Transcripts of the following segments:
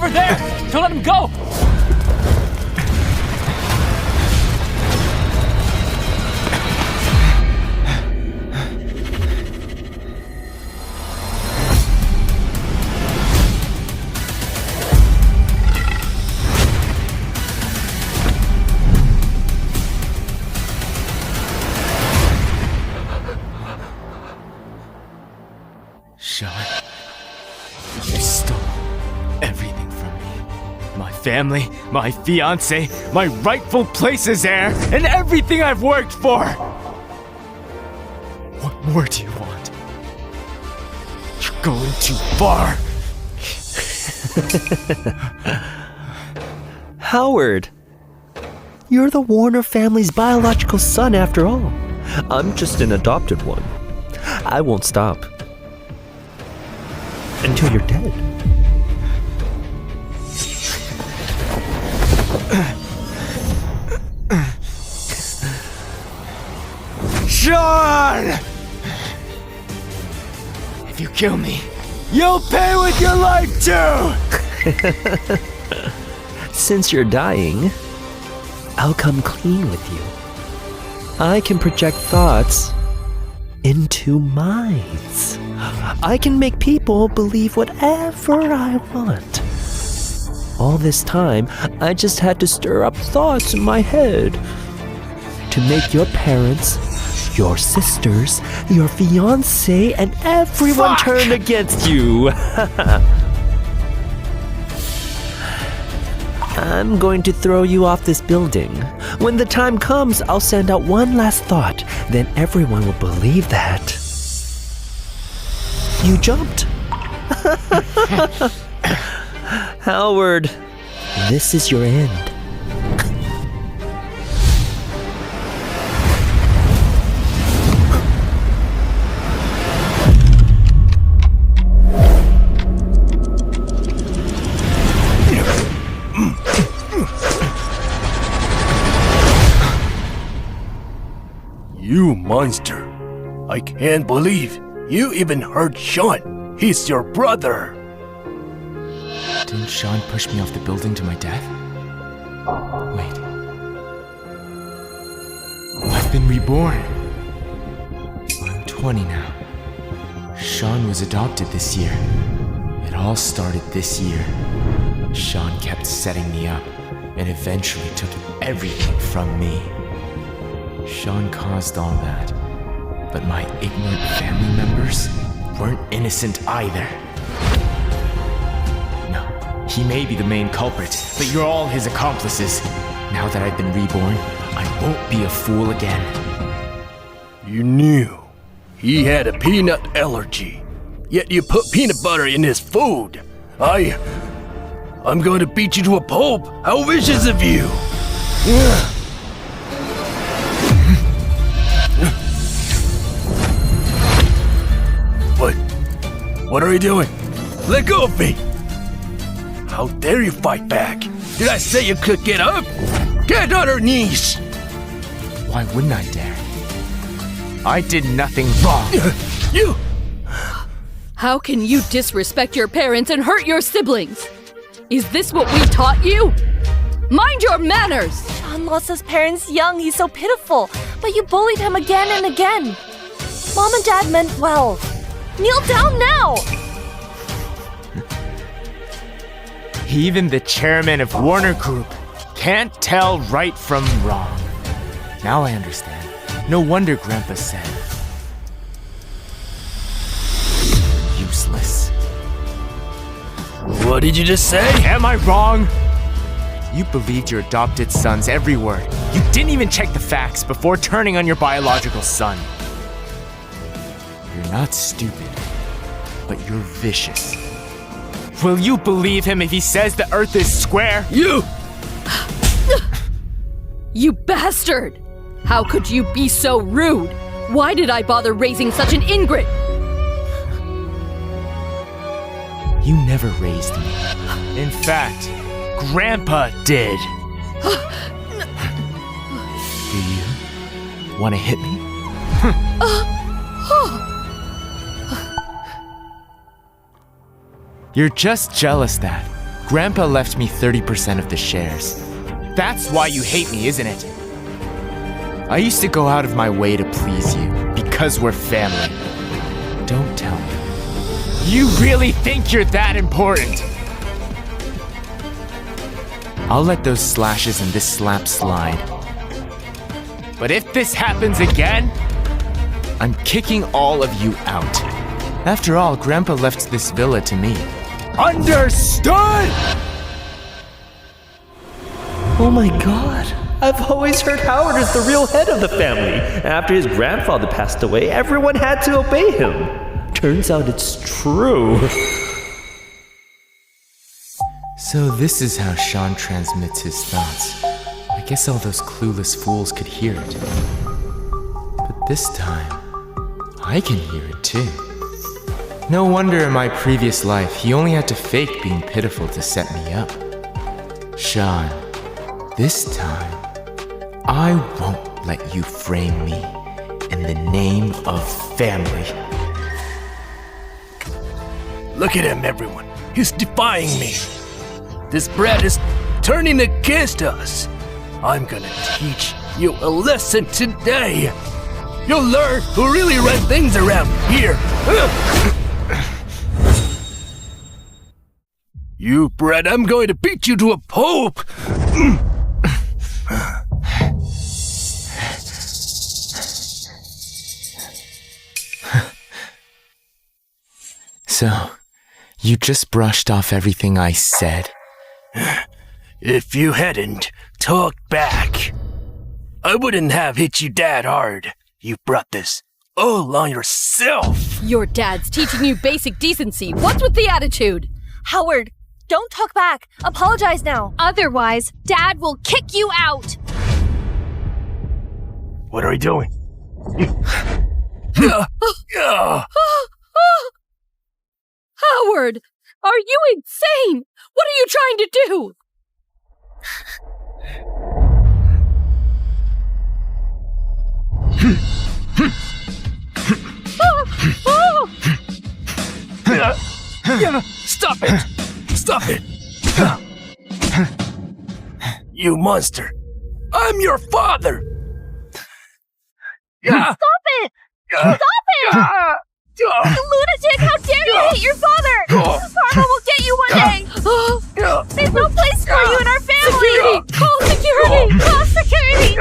over there! Don't let him go! Shawn, you stole everything from me. My family, my fiancé, my rightful place as heir, and everything I've worked for! What more do you want? You're going too far! Howard! You're the Warner family's biological son after all. I'm just an adopted one. I won't stop. Until you're dead. Shawn! If you kill me, you'll pay with your life too! Since you're dying, I'll come clean with you. I can project thoughts into minds. I can make people believe whatever I want. All this time, I just had to stir up thoughts in my head to make your parents, your sisters, your fiancé, and everyone turn against you. I'm going to throw you off this building. When the time comes, I'll send out one last thought. Then everyone will believe that you jumped. Howard, this is your end. You monster. I can't believe you even hurt Shawn. He's your brother. Didn't Shawn push me off the building to my death? Wait. I've been reborn. I'm 20 now. Shawn was adopted this year. It all started this year. Shawn kept setting me up and eventually took everything from me. Shawn caused all that, but my ignorant family members weren't innocent either. No, he may be the main culprit, but you're all his accomplices. Now that I've been reborn, I won't be a fool again. You knew he had a peanut allergy, yet you put peanut butter in his food. I'm going to beat you to a pulp. How vicious of you! What are you doing? Let go of me! How dare you fight back? Did I say you could get up? Get on her knees! Why wouldn't I dare? I did nothing wrong. You! How can you disrespect your parents and hurt your siblings? Is this what we taught you? Mind your manners! Shawn lost his parents young, he's so pitiful. But you bullied him again and again. Mom and Dad meant well. Kneel down now! Even the chairman of Warner Group can't tell right from wrong. Now I understand. No wonder Grandpa said, useless. What did you just say? Am I wrong? You believed your adopted son's every word. You didn't even check the facts before turning on your biological son. You're not stupid, but you're vicious. Will you believe him if he says the Earth is square? You! You bastard! How could you be so rude? Why did I bother raising such an ingrate? You never raised me. In fact, Grandpa did. Do you want to hit me? You're just jealous that Grandpa left me 30% of the shares. That's why you hate me, isn't it? I used to go out of my way to please you, because we're family. Don't tell me. You really think you're that important? I'll let those slashes and this slap slide. But if this happens again, I'm kicking all of you out. After all, Grandpa left this villa to me. Understood? Oh my god. I've always heard Howard is the real head of the family. After his grandfather passed away, everyone had to obey him. Turns out it's true. So this is how Shawn transmits his thoughts. I guess all those clueless fools could hear it. But this time, I can hear it too. No wonder in my previous life, he only had to fake being pitiful to set me up. Shawn, this time, I won't let you frame me in the name of family. Look at him, everyone. He's defying me. This brat is turning against us. I'm gonna teach you a lesson today. You'll learn who really run things around here. You brat, I'm going to beat you to a pulp. So, you just brushed off everything I said. If you hadn't talked back, I wouldn't have hit you that hard. You brought this all on yourself. Your dad's teaching you basic decency. What's with the attitude? Howard, don't talk back. Apologize now. Otherwise, Dad will kick you out. What are you doing? Howard, are you insane? What are you trying to do? Stop it! Stop it! You monster! I'm your father! Stop it! Stop it! You lunatic! How dare you hit your father! Karma will get you one day! There's no place for you in our family! Security! Call security! Call security!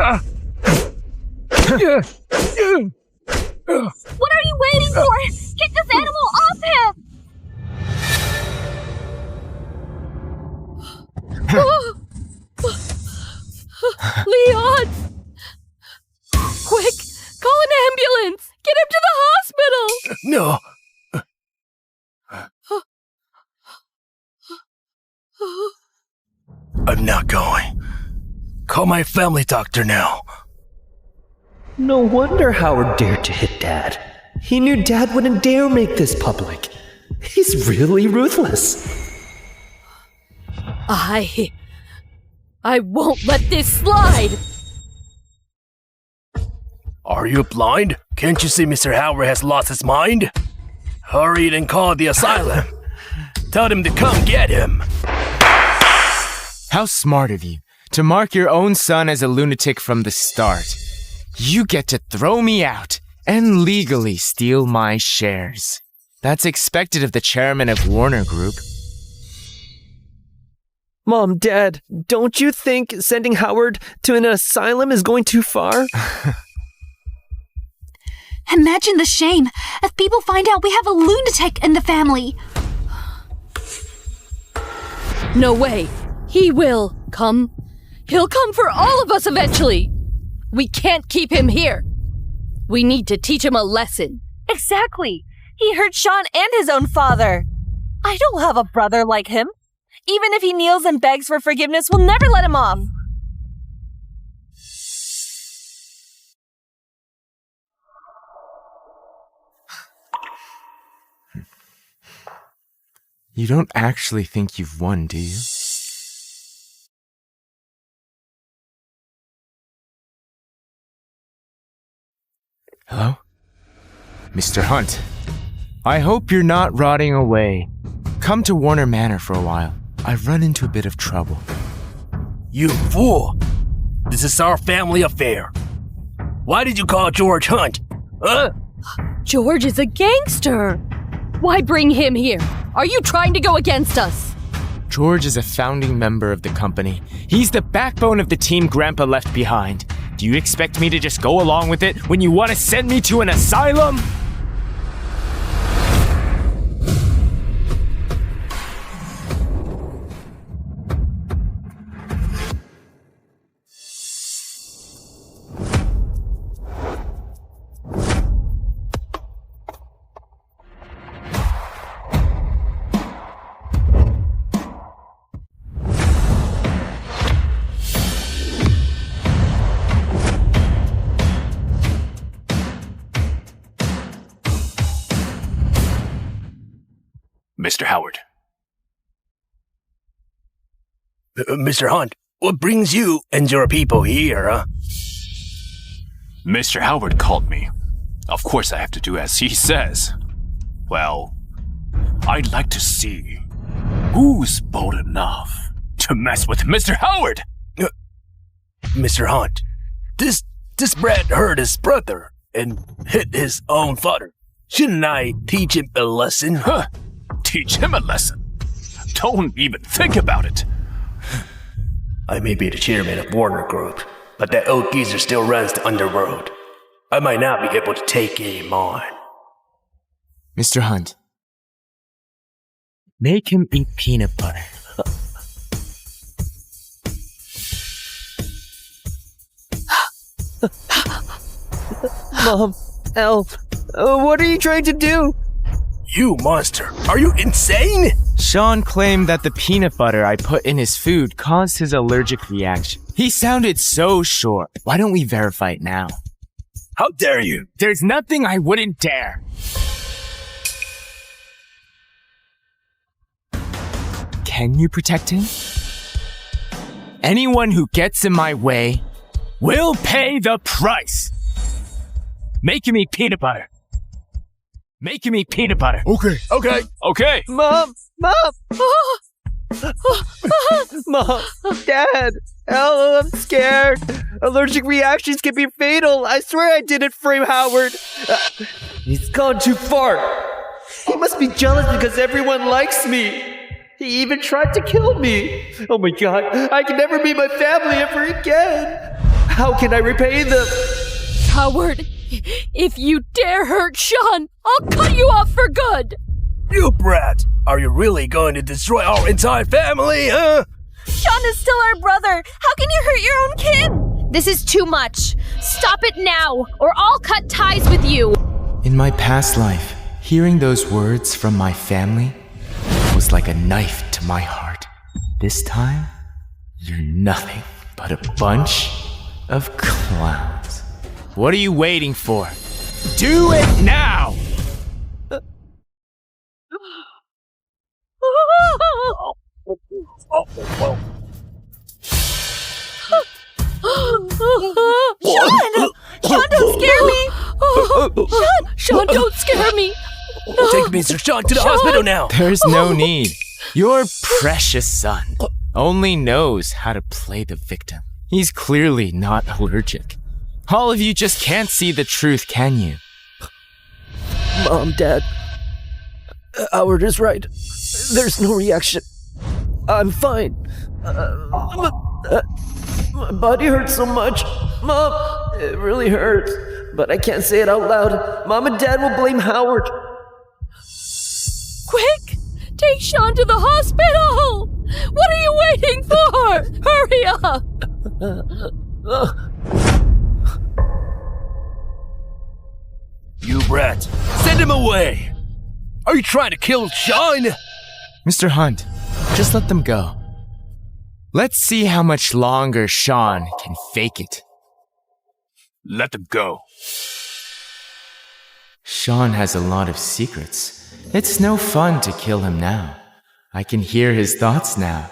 What are you waiting for? Get this animal off him! Leon! Quick! Call an ambulance! Get him to the hospital! No! I'm not going. Call my family doctor now. No wonder Howard dared to hit Dad. He knew Dad wouldn't dare make this public. He's really ruthless. I won't let this slide! Are you blind? Can't you see Mr. Howard has lost his mind? Hurry and call the asylum. Tell them to come get him. How smart of you to mark your own son as a lunatic from the start. You get to throw me out and legally steal my shares. That's expected of the chairman of Warner Group. Mom, Dad, don't you think sending Howard to an asylum is going too far? Imagine the shame if people find out we have a lunatic in the family. No way. He will come. He'll come for all of us eventually. We can't keep him here. We need to teach him a lesson. Exactly. He hurt Shawn and his own father. I don't have a brother like him. Even if he kneels and begs for forgiveness, we'll never let him off. You don't actually think you've won, do you? Hello? Mr. Hunt, I hope you're not rotting away. Come to Warner Manor for a while. I've run into a bit of trouble. You fool! This is our family affair. Why did you call George Hunt? Huh? George is a gangster. Why bring him here? Are you trying to go against us? George is a founding member of the company. He's the backbone of the team Grandpa left behind. Do you expect me to just go along with it when you want to send me to an asylum? Mr. Howard. Mr. Hunt, what brings you and your people here, huh? Mr. Howard called me. Of course I have to do as he says. Well, I'd like to see who's bold enough to mess with Mr. Howard! Mr. Hunt, this brat hurt his brother and hit his own father. Shouldn't I teach him a lesson? Huh? Teach him a lesson? Don't even think about it. I may be the chairman of Warner Group, but that old geezer still runs the underworld. I might not be able to take him on. Mr. Hunt, make him eat peanut butter. Mom, Elf, what are you trying to do? You monster! Are you insane? Shawn claimed that the peanut butter I put in his food caused his allergic reaction. He sounded so sure. Why don't we verify it now? How dare you? There's nothing I wouldn't dare. Can you protect him? Anyone who gets in my way will pay the price. Make him eat peanut butter. Make him eat peanut butter. Okay. Okay. Mom! Mom! Dad! El, I'm scared. Allergic reactions can be fatal. I swear I didn't frame Howard. He's gone too far. He must be jealous because everyone likes me. He even tried to kill me. Oh my god, I can never meet my family ever again. How can I repay them? Howard, if you dare hurt Shawn, I'll cut you off for good! You brat! Are you really going to destroy our entire family, huh? Shawn is still our brother. How can you hurt your own kid? This is too much. Stop it now, or I'll cut ties with you. In my past life, hearing those words from my family was like a knife to my heart. This time, you're nothing but a bunch of clowns. What are you waiting for? Do it now! Shawn, don't scare me! Shawn, don't scare me! Take Mr. Shawn to the hospital now! There's no need. Your precious son only knows how to play the victim. He's clearly not allergic. All of you just can't see the truth, can you? Mom, Dad. Howard is right. There's no reaction. I'm fine. My body hurts so much. Mom, it really hurts. But I can't say it out loud. Mom and Dad will blame Howard. Quick! Take Shawn to the hospital! What are you waiting for? Hurry up! You brat! Send him away! Are you trying to kill Shawn? Mr. Hunt, just let them go. Let's see how much longer Shawn can fake it. Let them go. Shawn has a lot of secrets. It's no fun to kill him now. I can hear his thoughts now.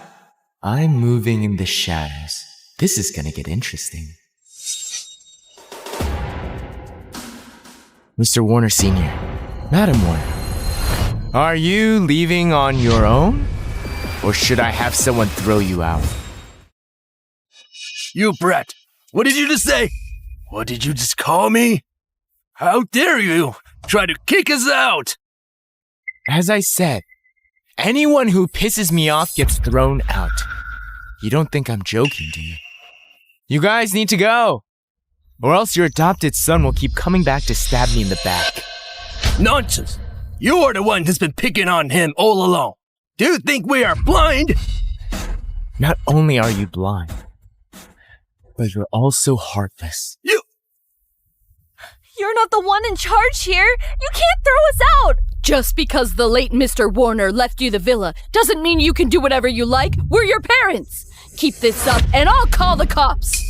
I'm moving in the shadows. This is gonna get interesting. Mr. Warner Sr., Madam Warner, are you leaving on your own? Or should I have someone throw you out? You brat! What did you just say? What did you just call me? How dare you try to kick us out? As I said, anyone who pisses me off gets thrown out. You don't think I'm joking, do you? You guys need to go, or else your adopted son will keep coming back to stab me in the back. Nonsense! You're the one who's been picking on him all along. Do you think we are blind? Not only are you blind, but you're also heartless. You're not the one in charge here. You can't throw us out. Just because the late Mr. Warner left you the villa doesn't mean you can do whatever you like. We're your parents. Keep this up and I'll call the cops.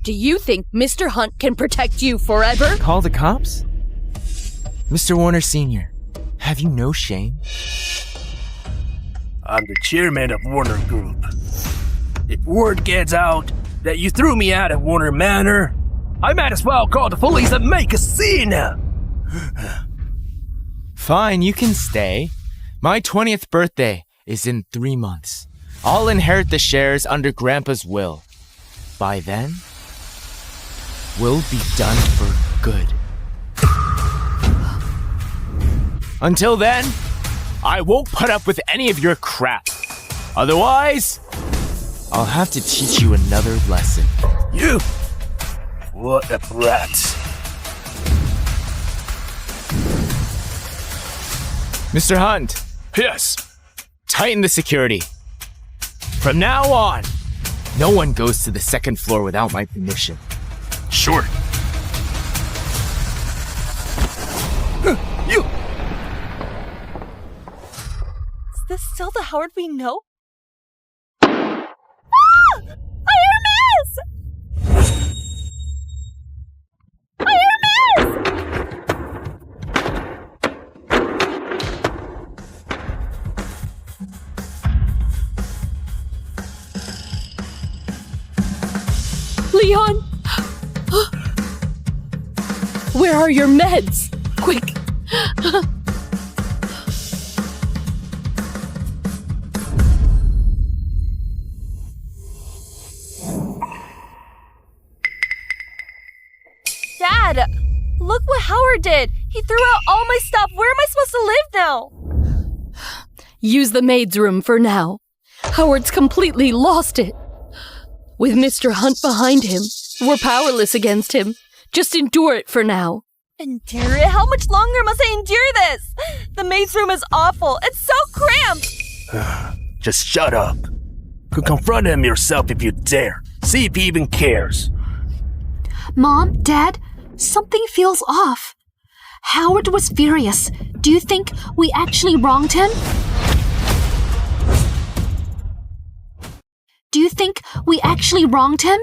Do you think Mr. Hunt can protect you forever? Call the cops? Mr. Warner Sr., have you no shame? I'm the chairman of Warner Group. If word gets out that you threw me out of Warner Manor, I might as well call the police and make a scene. Fine, you can stay. My 20th birthday is in 3 months. I'll inherit the shares under Grandpa's will. By then, we'll be done for good. Until then, I won't put up with any of your crap. Otherwise, I'll have to teach you another lesson. You? What a brat. Mr. Hunt. Yes. Tighten the security. From now on, no one goes to the second floor without my permission. Sure. You! Is this still the Howard we know? Leon! Where are your meds? Quick! Dad! Look what Howard did! He threw out all my stuff! Where am I supposed to live now? Use the maid's room for now. Howard's completely lost it. With Mr. Hunt behind him, we're powerless against him. Just endure it for now. Endure it? How much longer must I endure this? The maid's room is awful. It's so cramped. Just shut up. Could confront him yourself if you dare. See if he even cares. Mom, Dad, something feels off. Howard was furious. Do you think we actually wronged him? Do you think we actually wronged him?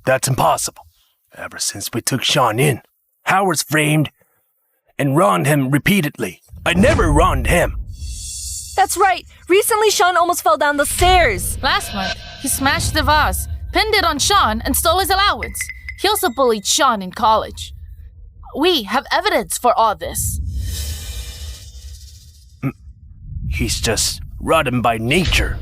That's impossible. Ever since we took Shawn in, Howard's framed and wronged him repeatedly. I never wronged him. That's right. Recently, Shawn almost fell down the stairs. Last month, he smashed the vase, pinned it on Shawn, and stole his allowance. He also bullied Shawn in college. We have evidence for all this. He's just rotten by nature.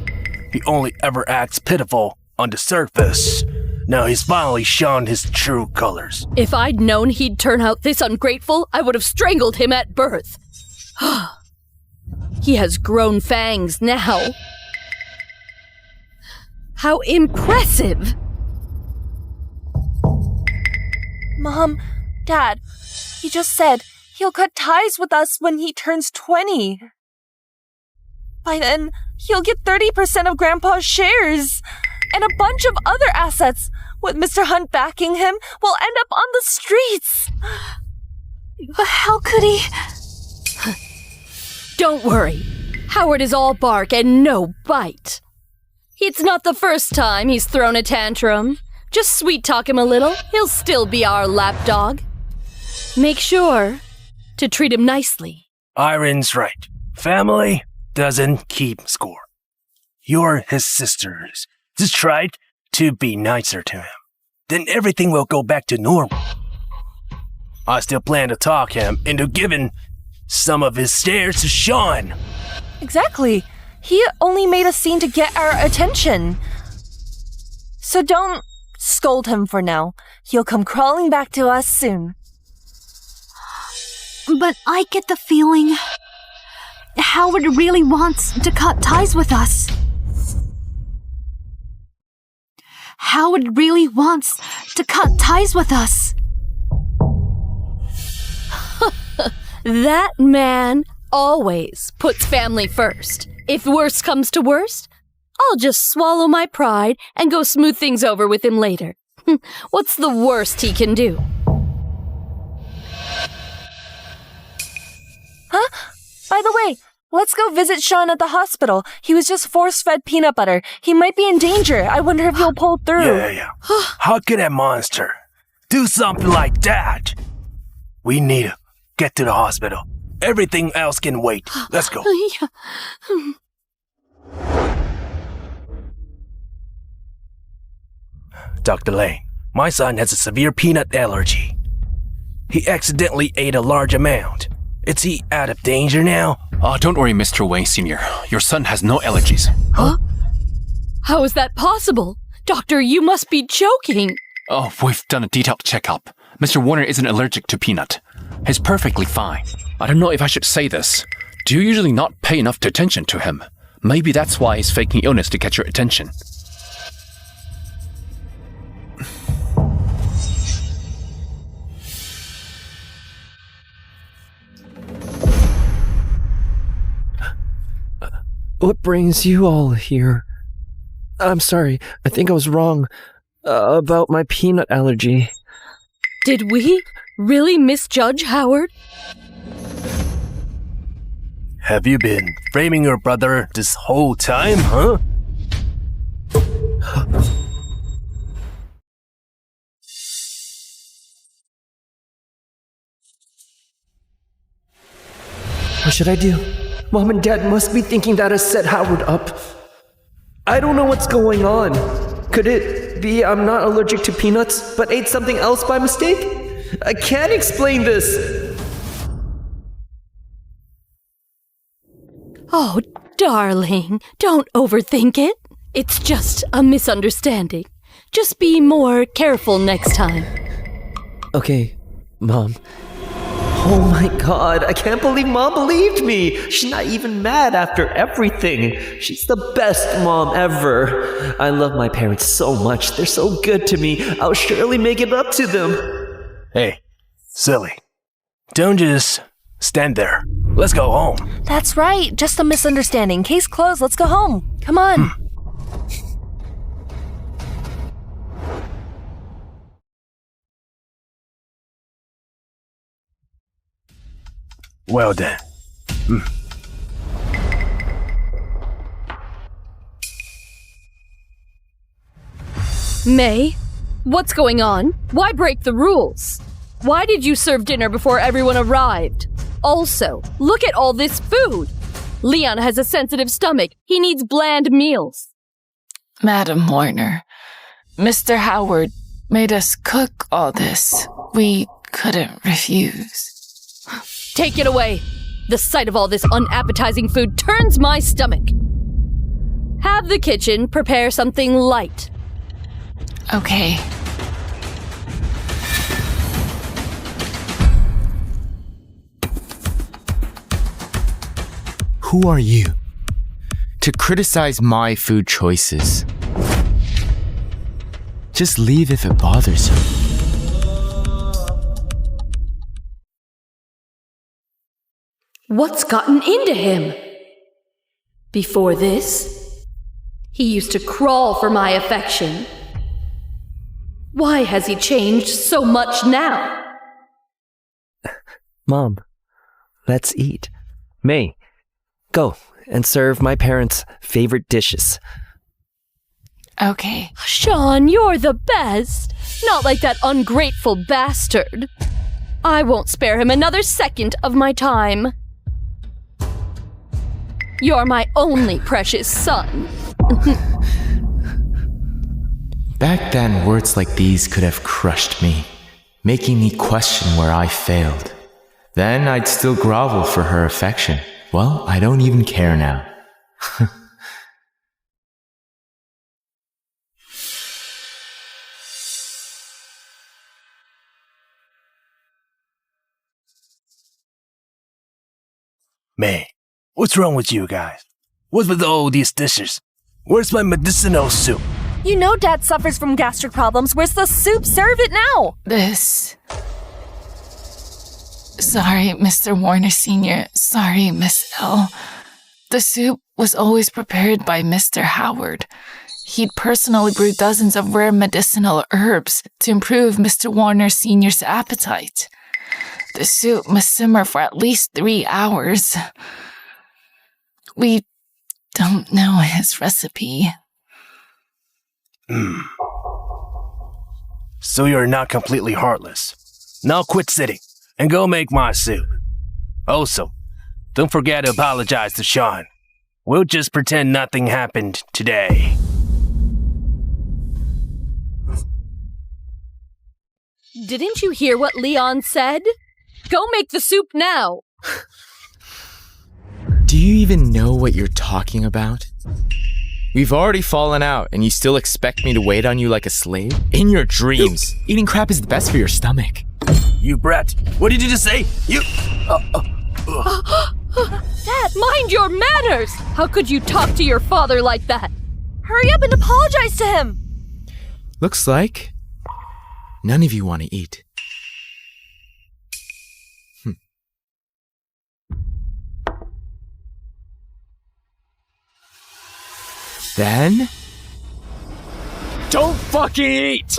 He only ever acts pitiful on the surface. Now he's finally shown his true colors. If I'd known he'd turn out this ungrateful, I would have strangled him at birth. He has grown fangs now. How impressive! Mom, Dad, he just said he'll cut ties with us when he turns 20. By then, he'll get 30% of Grandpa's shares and a bunch of other assets. With Mr. Hunt backing him, we'll end up on the streets. How could he? Don't worry. Howard is all bark and no bite. It's not the first time he's thrown a tantrum. Just sweet talk him a little. He'll still be our lapdog. Make sure to treat him nicely. Iron's right. Family doesn't keep score. You're his sisters. Just try to be nicer to him. Then everything will go back to normal. I still plan to talk him into giving some of his stares to Shawn. Exactly. He only made a scene to get our attention. So don't scold him for now. He'll come crawling back to us soon. But I get the feeling Howard really wants to cut ties with us. Howard really wants to cut ties with us. That man always puts family first. If worst comes to worst, I'll just swallow my pride and go smooth things over with him later. What's the worst he can do? Huh? By the way, let's go visit Shawn at the hospital. He was just force-fed peanut butter. He might be in danger. I wonder if he'll pull through. Yeah. How could that monster do something like that? We need to get to the hospital. Everything else can wait. Let's go. Dr. Lane, my son has a severe peanut allergy. He accidentally ate a large amount. Is he out of danger now? Don't worry, Mr. Wang Sr. Your son has no allergies. Huh? How is that possible? Doctor, you must be joking. Oh, we've done a detailed checkup. Mr. Warner isn't allergic to peanut. He's perfectly fine. I don't know if I should say this. Do you usually not pay enough attention to him? Maybe that's why he's faking illness to get your attention. What brings you all here? I'm sorry, I think I was wrong about my peanut allergy. Did we really misjudge Howard? Have you been framing your brother this whole time, huh? What should I do? Mom and Dad must be thinking that I set Howard up. I don't know what's going on. Could it be I'm not allergic to peanuts, but ate something else by mistake? I can't explain this. Oh, darling, don't overthink it. It's just a misunderstanding. Just be more careful next time. Okay, Mom. Oh my God, I can't believe Mom believed me. She's not even mad after everything. She's the best mom ever. I love my parents so much. They're so good to me. I'll surely make it up to them. Hey, silly. Don't just stand there. Let's go home. That's right. Just a misunderstanding. Case closed. Let's go home. Come on. Well then. May, what's going on? Why break the rules? Why did you serve dinner before everyone arrived? Also, look at all this food. Leon has a sensitive stomach. He needs bland meals. Madam Warner, Mr. Howard made us cook all this. We couldn't refuse. Take it away. The sight of all this unappetizing food turns my stomach. Have the kitchen prepare something light. Okay. Who are you to criticize my food choices? Just leave if it bothers you. What's gotten into him? Before this, he used to crawl for my affection. Why has he changed so much now? Mom, let's eat. May, go and serve my parents' favorite dishes. Okay. Shawn, you're the best. Not like that ungrateful bastard. I won't spare him another second of my time. You're my only precious son. Back then, words like these could have crushed me, making me question where I failed. then I'd still grovel for her affection. Well, I don't even care now. Man, what's wrong with you guys? What's with all these dishes? Where's my medicinal soup? You know Dad suffers from gastric problems. Where's the soup? Serve it now! Sorry, Mr. Warner Sr. Sorry, Miss L. The soup was always prepared by Mr. Howard. He'd personally brew dozens of rare medicinal herbs to improve Mr. Warner Sr.'s appetite. The soup must simmer for at least 3 hours. We don't know his recipe. So you're not completely heartless. Now quit sitting and go make my soup. Also, don't forget to apologize to Shawn. We'll just pretend nothing happened today. Didn't you hear what Leon said? Go make the soup now! Do you even know what you're talking about? We've already fallen out, and you still expect me to wait on you like a slave? In your dreams, eating crap is the best for your stomach. You brat, what did you just say? You... Dad, mind your manners! How could you talk to your father like that? Hurry up and apologize to him! Looks like none of you want to eat. Then, don't fucking eat!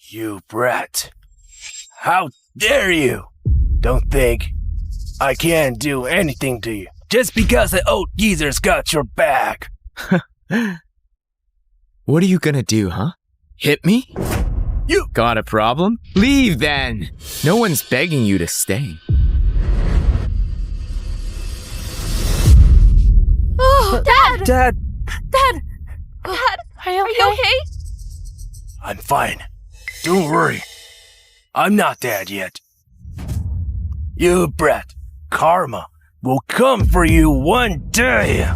You brat. How dare you? Don't think I can't do anything to you just because the old geezer's got your back. What are you gonna do, huh? Hit me? You got a problem? Leave then! No one's begging you to stay. Oh, Dad! Dad! Dad! Dad! Are you okay? I'm fine. Don't worry. I'm not dead yet. You brat. Karma will come for you one day.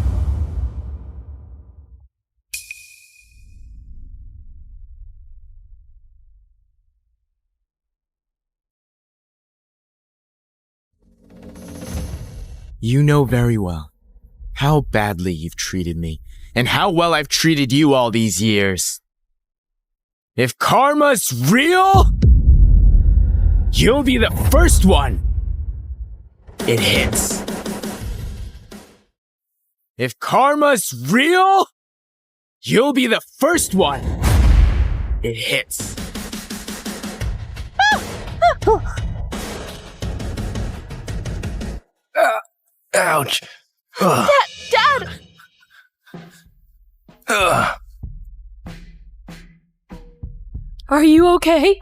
You know very well how badly you've treated me and how well I've treated you all these years. If karma's real, you'll be the first one it hits. If karma's real, you'll be the first one it hits. Ouch. Dad! Are you okay?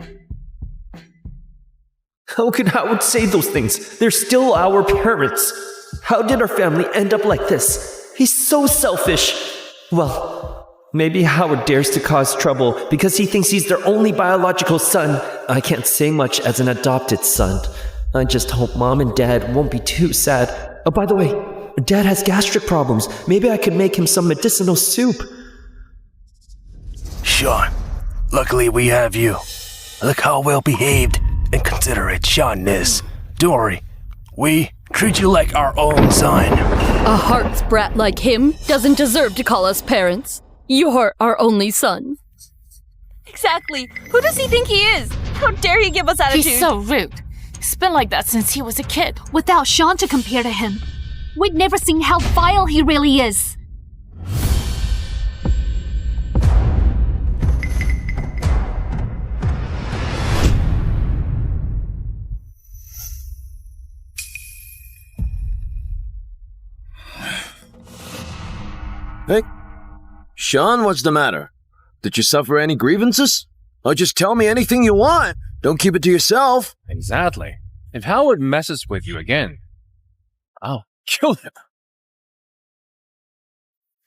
How could Howard say those things? They're still our parents. How did our family end up like this? He's so selfish. Well, maybe Howard dares to cause trouble because he thinks he's their only biological son. I can't say much as an adopted son. I just hope Mom and Dad won't be too sad. Oh, by the way, Dad has gastric problems. Maybe I could make him some medicinal soup. Shawn, luckily we have you. Look how well behaved and considerate Shawn is. Don't worry, we treat you like our own son. A heart's brat like him doesn't deserve to call us parents. You're our only son. Exactly. Who does he think he is? How dare he give us attitude? He's so rude. He's been like that since he was a kid. Without Shawn to compare to him, we'd never seen how vile he really is. Hey, Shawn, what's the matter? Did you suffer any grievances? Or just tell me anything you want. Don't keep it to yourself. Exactly. If Howard messes with you again, I'll kill him.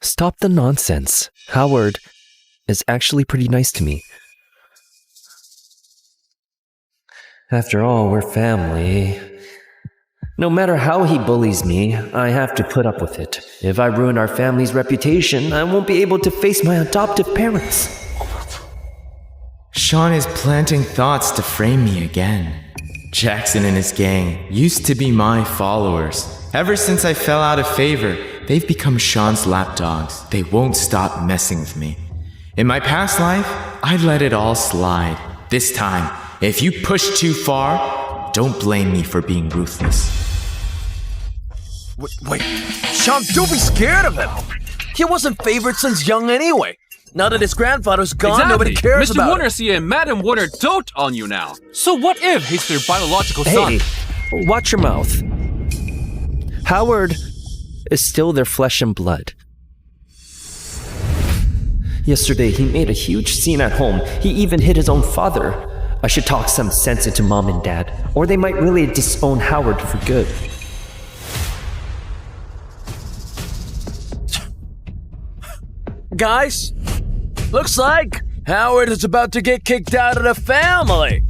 Stop the nonsense. Howard is actually pretty nice to me. After all, we're family. No matter how he bullies me, I have to put up with it. If I ruin our family's reputation, I won't be able to face my adoptive parents. Shawn is planting thoughts to frame me again. Jackson and his gang used to be my followers. Ever since I fell out of favor, they've become Shawn's lapdogs. They won't stop messing with me. In my past life, I let it all slide. This time, if you push too far, don't blame me for being ruthless. Wait, Shawn, don't be scared of him. He wasn't favored since young anyway. Now that his grandfather's gone, nobody cares about Mr. Warner it. see and Madam Warner dote on you now. So what if he's their biological son? Hey, watch your mouth. Howard is still their flesh and blood. Yesterday, he made a huge scene at home. He even hit his own father. I should talk some sense into Mom and Dad, or they might really disown Howard for good. Guys, looks like Howard is about to get kicked out of the family.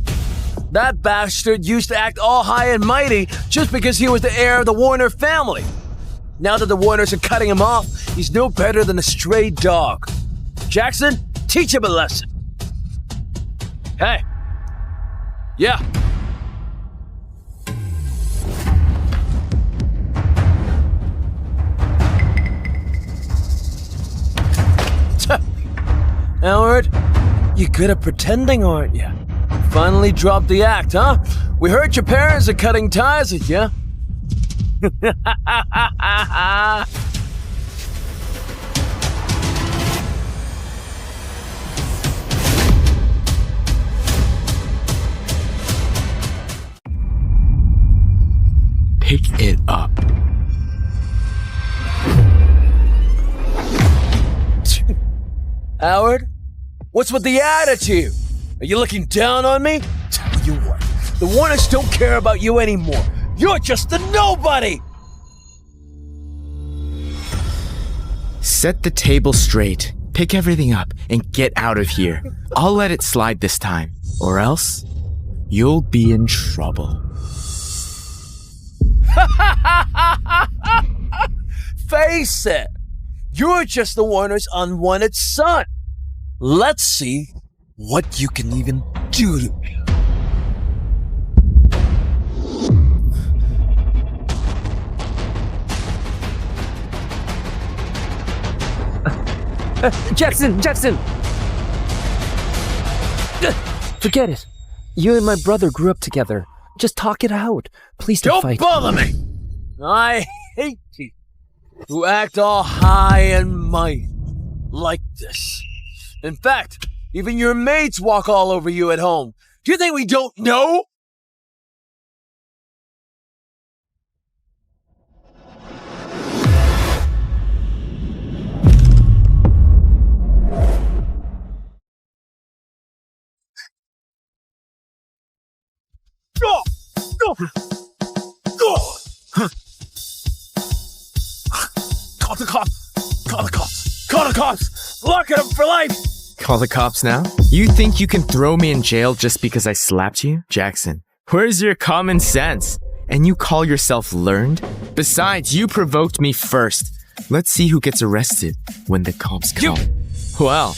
That bastard used to act all high and mighty just because he was the heir of the Warner family. Now that the Warners are cutting him off, he's no better than a stray dog. Jackson, teach him a lesson. Hey. Yeah. Howard, you're good at pretending, aren't you? Finally dropped the act, huh? We heard your parents are cutting ties with you. Pick it up. Howard, what's with the attitude? Are you looking down on me? Tell you what, the Warners don't care about you anymore. You're just a nobody! Set the table straight, pick everything up, and get out of here. I'll let it slide this time, or else you'll be in trouble. Face it! You're just the Warner's unwanted son. Let's see what you can even do to me. Jackson! Forget it. You and my brother grew up together. Just talk it out. Please don't fight. Don't bother me! I hate you who act all high and mighty like this. In fact, even your mates walk all over you at home. Do you think we don't know? Call the cops! Call the cops! Call the cops! Lock him for life! Call the cops now? You think you can throw me in jail just because I slapped you? Jackson, where's your common sense? And you call yourself learned? Besides, you provoked me first. Let's see who gets arrested when the cops come. Well,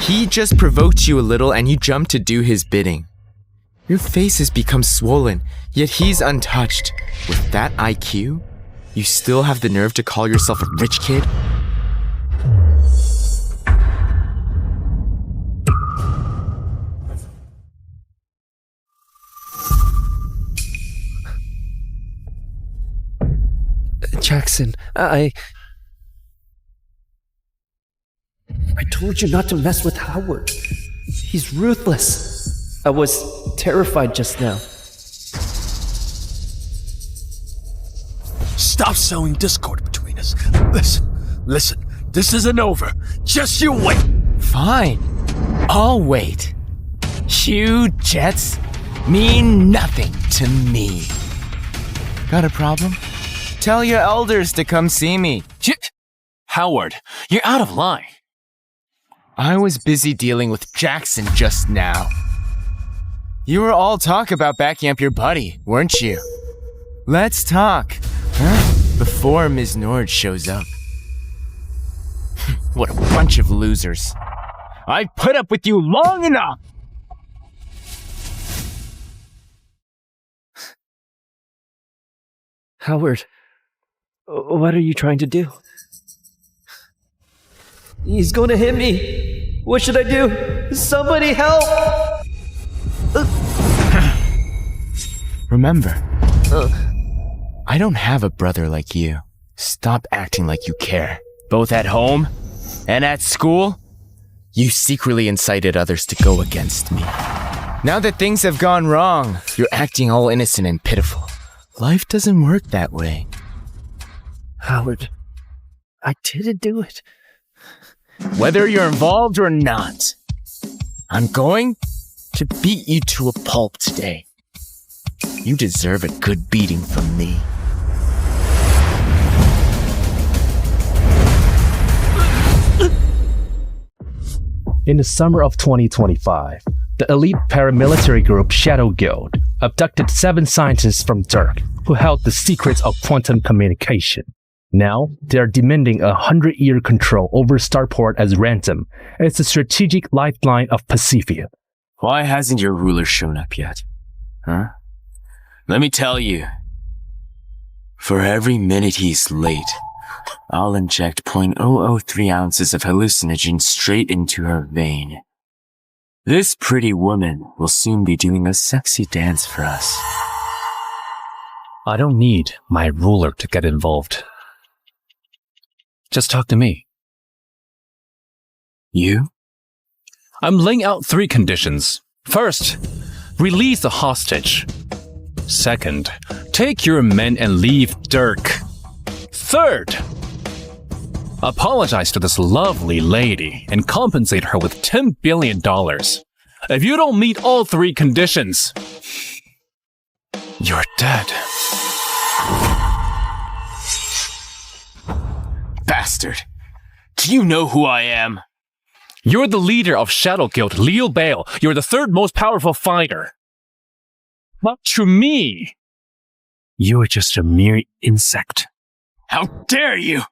he just provoked you a little and you jumped to do his bidding. Your face has become swollen, yet he's untouched. With that IQ, you still have the nerve to call yourself a rich kid? Jackson, I told you not to mess with Howard. He's ruthless. I was terrified just now. Stop sowing discord between us. Listen, this isn't over. Just you wait. Fine, I'll wait. You jets mean nothing to me. Got a problem? Tell your elders to come see me. Howard, you're out of line. I was busy dealing with Jackson just now. You were all talk about backing up your buddy, weren't you? Let's talk, before Ms. Nord shows up. What a bunch of losers. I've put up with you long enough! Howard, what are you trying to do? He's going to hit me. What should I do? Somebody help! Remember, I don't have a brother like you. Stop acting like you care. Both at home and at school, you secretly incited others to go against me. Now that things have gone wrong, you're acting all innocent and pitiful. Life doesn't work that way. Howard, I didn't do it. Whether you're involved or not, I'm going to beat you to a pulp today. You deserve a good beating from me. In the summer of 2025, the elite paramilitary group Shadow Guild abducted 7 scientists from Dirk who held the secrets of quantum communication. Now, they are demanding a 100-year control over Starport as ransom as the strategic lifeline of Pacifia. Why hasn't your ruler shown up yet? Huh? Let me tell you. For every minute he's late, I'll inject 0.003 ounces of hallucinogen straight into her vein. This pretty woman will soon be doing a sexy dance for us. I don't need my ruler to get involved. Just talk to me. You? I'm laying out 3 conditions. First, release the hostage. Second, take your men and leave Dirk. Third, apologize to this lovely lady and compensate her with $10 billion. If you don't meet all 3 conditions, you're dead. Bastard. Do you know who I am? You're the leader of Shadow Guild, Leo Bale. You're the 3rd most powerful fighter. But to me, you're just a mere insect. How dare you!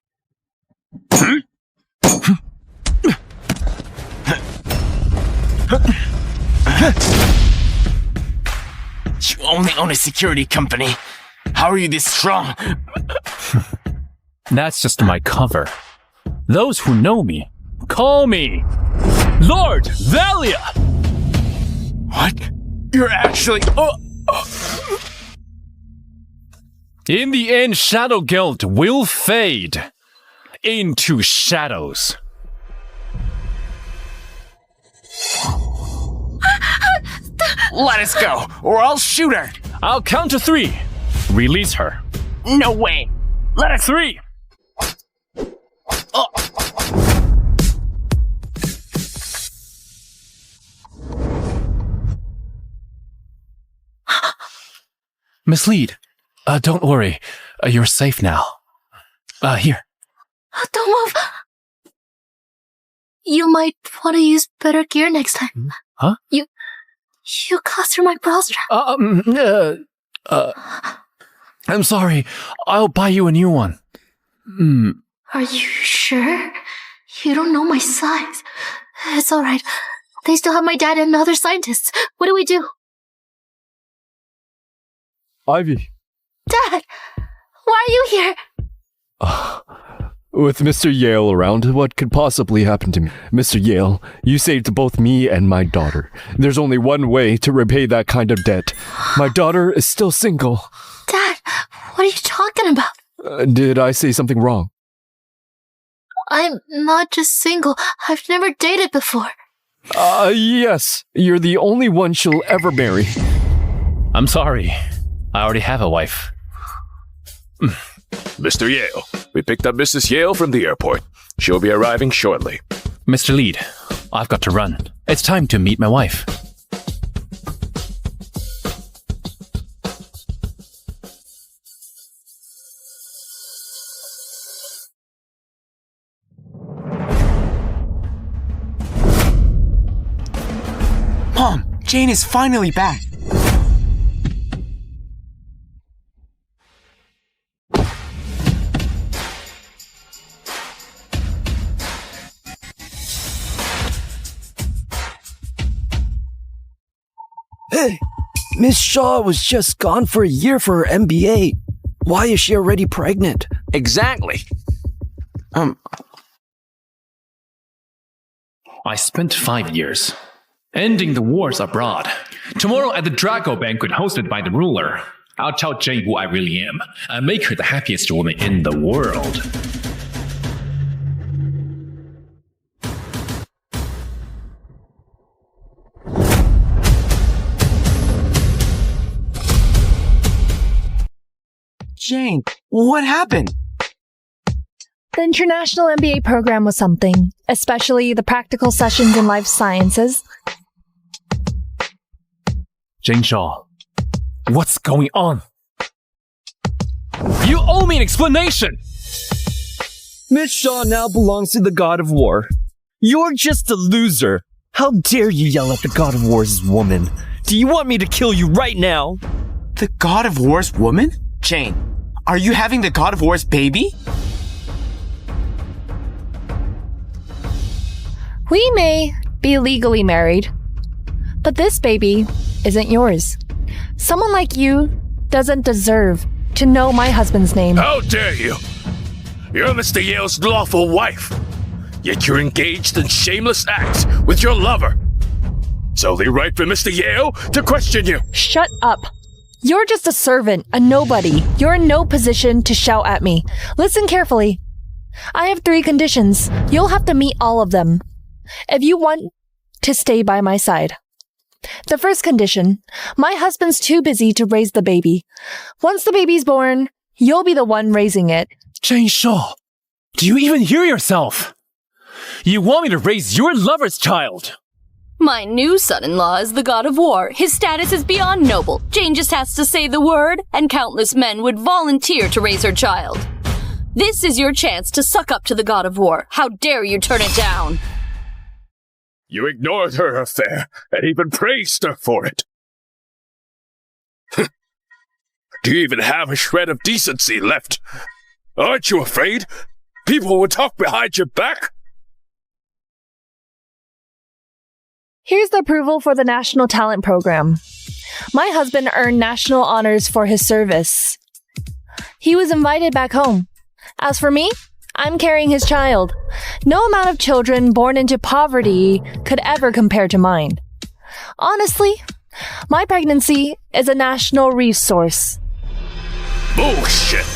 You only own a security company. How are you this strong? That's just my cover. Those who know me, call me Lord Valia! What? You're actually... In the end, Shadow Guild will fade into shadows. Let us go, or I'll shoot her! I'll count to 3. Release her. No way! Let us... 3. Miss Lead, don't worry. You're safe now. Here. Don't move. You might want to use better gear next time. Huh? You caused her my bra strap. I'm sorry. I'll buy you a new one. Are you sure? You don't know my size. It's alright. They still have my dad and other scientists. What do we do? Ivy. Dad! Why are you here? With Mr. Yale around, what could possibly happen to me? Mr. Yale, you saved both me and my daughter. There's only one way to repay that kind of debt. My daughter is still single. Dad, what are you talking about? Did I say something wrong? I'm not just single. I've never dated before. Yes. You're the only one she'll ever marry. I'm sorry. I already have a wife. Mr. Yale, we picked up Mrs. Yale from the airport. She'll be arriving shortly. Mr. Lead, I've got to run. It's time to meet my wife. Jane is finally back. Hey, Miss Shaw was just gone for a year for her MBA. Why is she already pregnant? Exactly. I spent 5 years ending the wars abroad. Tomorrow at the Drago banquet hosted by the ruler, I'll tell Jane who I really am and make her the happiest woman in the world. Jane, what happened? The International MBA program was something, especially the practical sessions in life sciences. Jane Shaw, what's going on? You owe me an explanation! Miss Shaw now belongs to the God of War. You're just a loser. How dare you yell at the God of War's woman? Do you want me to kill you right now? The God of War's woman? Jane, are you having the God of War's baby? We may be legally married, but this baby isn't yours. Someone like you doesn't deserve to know my husband's name. How dare you? You're Mr. Yale's lawful wife, yet you're engaged in shameless acts with your lover. It's only right for Mr. Yale to question you. Shut up. You're just a servant, a nobody. You're in no position to shout at me. Listen carefully. I have 3 conditions. You'll have to meet all of them if you want to stay by my side. The first condition, my husband's too busy to raise the baby. Once the baby's born, you'll be the one raising it. Jane Shaw, do you even hear yourself? You want me to raise your lover's child? My new son-in-law is the God of War. His status is beyond noble. Jane just has to say the word, and countless men would volunteer to raise her child. This is your chance to suck up to the God of War. How dare you turn it down? You ignored her affair and even praised her for it. Do you even have a shred of decency left? Aren't you afraid people will talk behind your back? Here's the approval for the National Talent Program. My husband earned national honors for his service. He was invited back home. As for me, I'm carrying his child. No amount of children born into poverty could ever compare to mine. Honestly, my pregnancy is a national resource. Bullshit!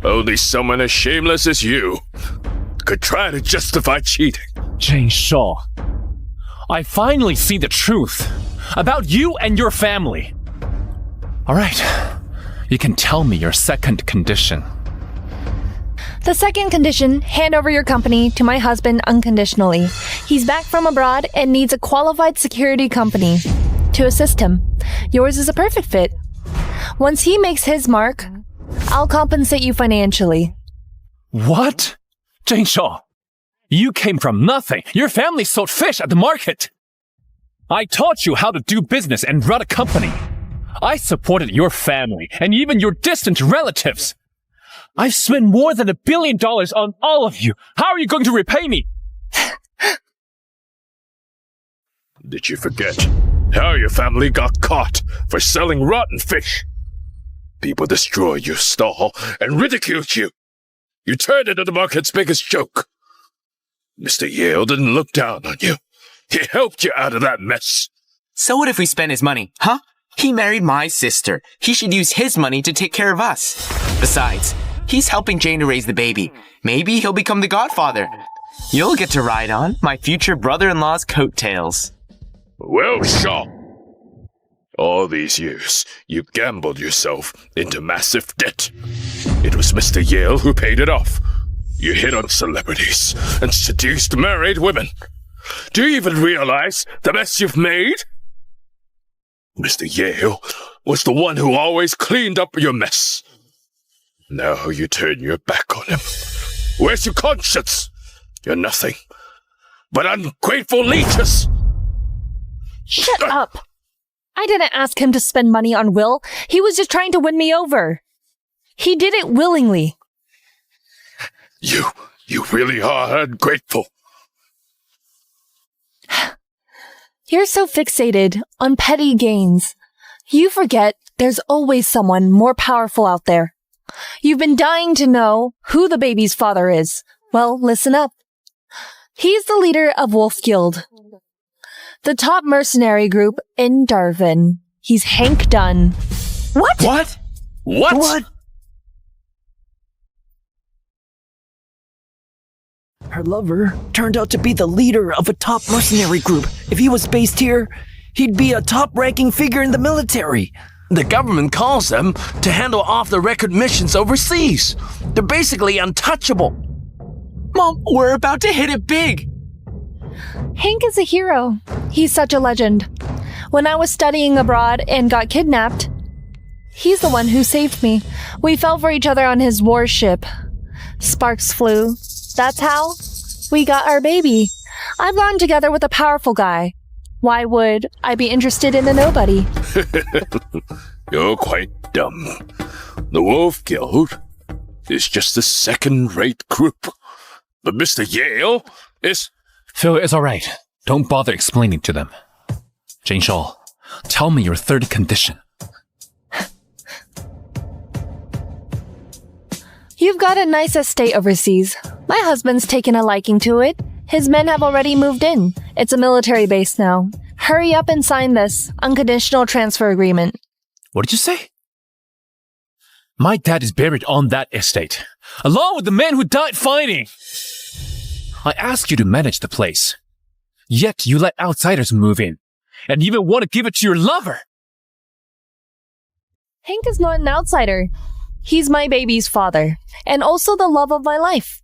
Only someone as shameless as you could try to justify cheating. Jane Shaw, I finally see the truth about you and your family. All right, you can tell me your second condition. The second condition, hand over your company to my husband unconditionally. He's back from abroad and needs a qualified security company to assist him. Yours is a perfect fit. Once he makes his mark, I'll compensate you financially. What? Jane Shaw, you came from nothing. Your family sold fish at the market. I taught you how to do business and run a company. I supported your family and even your distant relatives. I've spent more than $1 billion on all of you. How are you going to repay me? Did you forget how your family got caught for selling rotten fish? People destroyed your stall and ridiculed you. You turned into the market's biggest joke. Mr. Yale didn't look down on you. He helped you out of that mess. So what if we spend his money, huh? He married my sister. He should use his money to take care of us. Besides, he's helping Jane to raise the baby. Maybe he'll become the godfather. You'll get to ride on my future brother-in-law's coattails. Well, Shaw. All these years, you gambled yourself into massive debt. It was Mr. Yale who paid it off. You hit on celebrities and seduced married women. Do you even realize the mess you've made? Mr. Yale was the one who always cleaned up your mess. Now you turn your back on him. Where's your conscience? You're nothing but ungrateful leeches. Shut up! I didn't ask him to spend money on Will. He was just trying to win me over. He did it willingly. You really are ungrateful. You're so fixated on petty gains. You forget there's always someone more powerful out there. You've been dying to know who the baby's father is. Well, listen up. He's the leader of Wolf Guild, the top mercenary group in Darwin. He's Hank Dunn. What? Her lover turned out to be the leader of a top mercenary group. If he was based here, he'd be a top-ranking figure in the military. The government calls them to handle off-the-record missions overseas. They're basically untouchable. Mom, we're about to hit it big. Hank is a hero. He's such a legend. When I was studying abroad and got kidnapped, he's the one who saved me. We fell for each other on his warship. Sparks flew. That's how we got our baby. I've gone together with a powerful guy. Why would I be interested in a nobody? You're quite dumb. The Wolf Guild is just a second-rate group. But Mr. Yale is... Phil, it's alright. Don't bother explaining to them. Jane Shaw, tell me your third condition. You've got a nice estate overseas. My husband's taken a liking to it. His men have already moved in. It's a military base now. Hurry up and sign this unconditional transfer agreement. What did you say? My dad is buried on that estate, along with the men who died fighting. I asked you to manage the place, yet you let outsiders move in, and you even want to give it to your lover. Hank is not an outsider. He's my baby's father, and also the love of my life.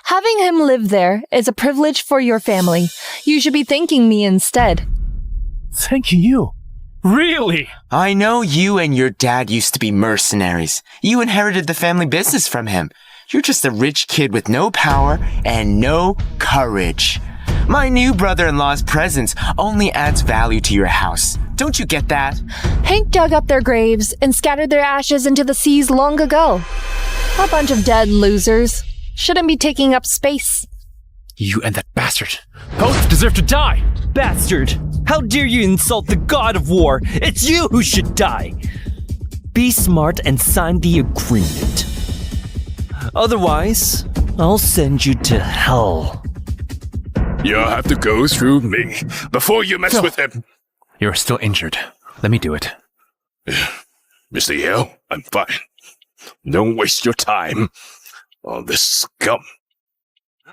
Having him live there is a privilege for your family. You should be thanking me instead. Thanking you? Really? I know you and your dad used to be mercenaries. You inherited the family business from him. You're just a rich kid with no power and no courage. My new brother-in-law's presence only adds value to your house. Don't you get that? Hank dug up their graves and scattered their ashes into the seas long ago. A bunch of dead losers. Shouldn't be taking up space. You and that bastard both deserve to die! Bastard! How dare you insult the god of war? It's you who should die! Be smart and sign the agreement. Otherwise, I'll send you to hell. You'll have to go through me before you mess with him. You're still injured. Let me do it. Mr. Yale, I'm fine. Don't waste your time on this scum.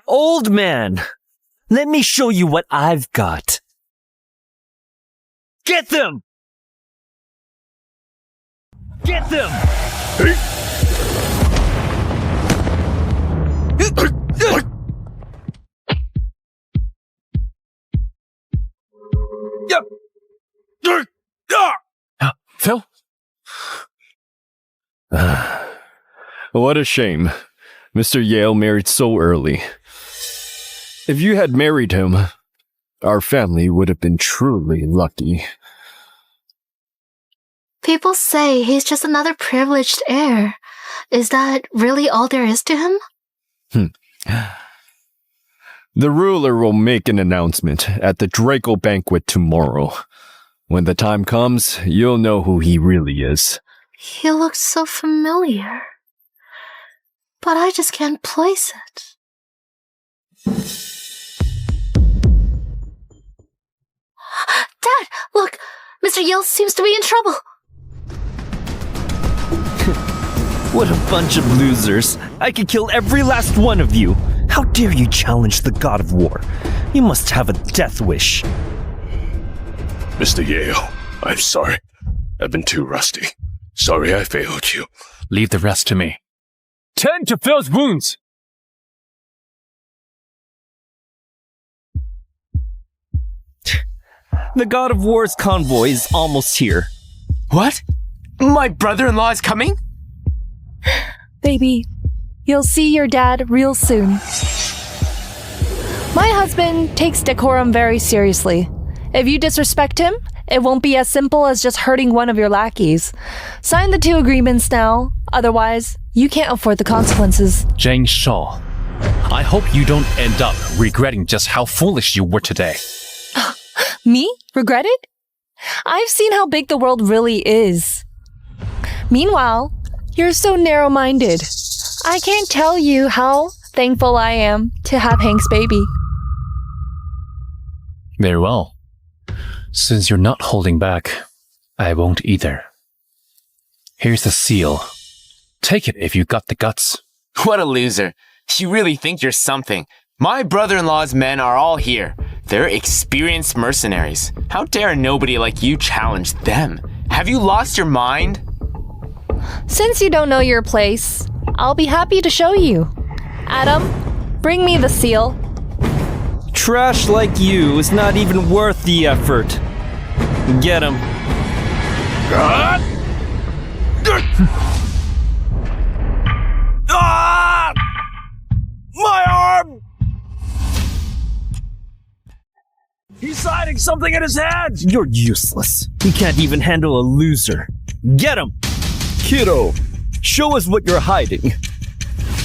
Old man, let me show you what I've got. Get them! Get them! Phil? What a shame. Mr. Yale married so early. If you had married him, our family would have been truly lucky. People say he's just another privileged heir. Is that really all there is to him? The ruler will make an announcement at the Draco banquet tomorrow. When the time comes, you'll know who he really is. He looks so familiar. But I just can't place it. Dad, look! Mr. Yale seems to be in trouble. What a bunch of losers. I could kill every last one of you. How dare you challenge the god of war? You must have a death wish. Mr. Yale, I'm sorry. I've been too rusty. Sorry I failed you. Leave the rest to me. Tend to Phil's wounds! The god of war's convoy is almost here. What? My brother-in-law is coming? Baby, you'll see your dad real soon. My husband takes decorum very seriously, If you disrespect him, it won't be as simple as just hurting one of your lackeys. Sign the 2 agreements now, otherwise, you can't afford the consequences. Jane Shaw, I hope you don't end up regretting just how foolish you were today. Me? Regret it? I've seen how big the world really is. Meanwhile, you're so narrow-minded. I can't tell you how thankful I am to have Hank's baby. Very well. Since you're not holding back, I won't either. Here's the seal. Take it if you got the guts. What a loser. You really think you're something. My brother-in-law's men are all here. They're experienced mercenaries. How dare nobody like you challenge them? Have you lost your mind? Since you don't know your place, I'll be happy to show you. Adam, bring me the seal. Trash like you is not even worth the effort. Get him. Ah! My arm! He's hiding something in his head! You're useless. He can't even handle a loser. Get him! Kiddo, show us what you're hiding.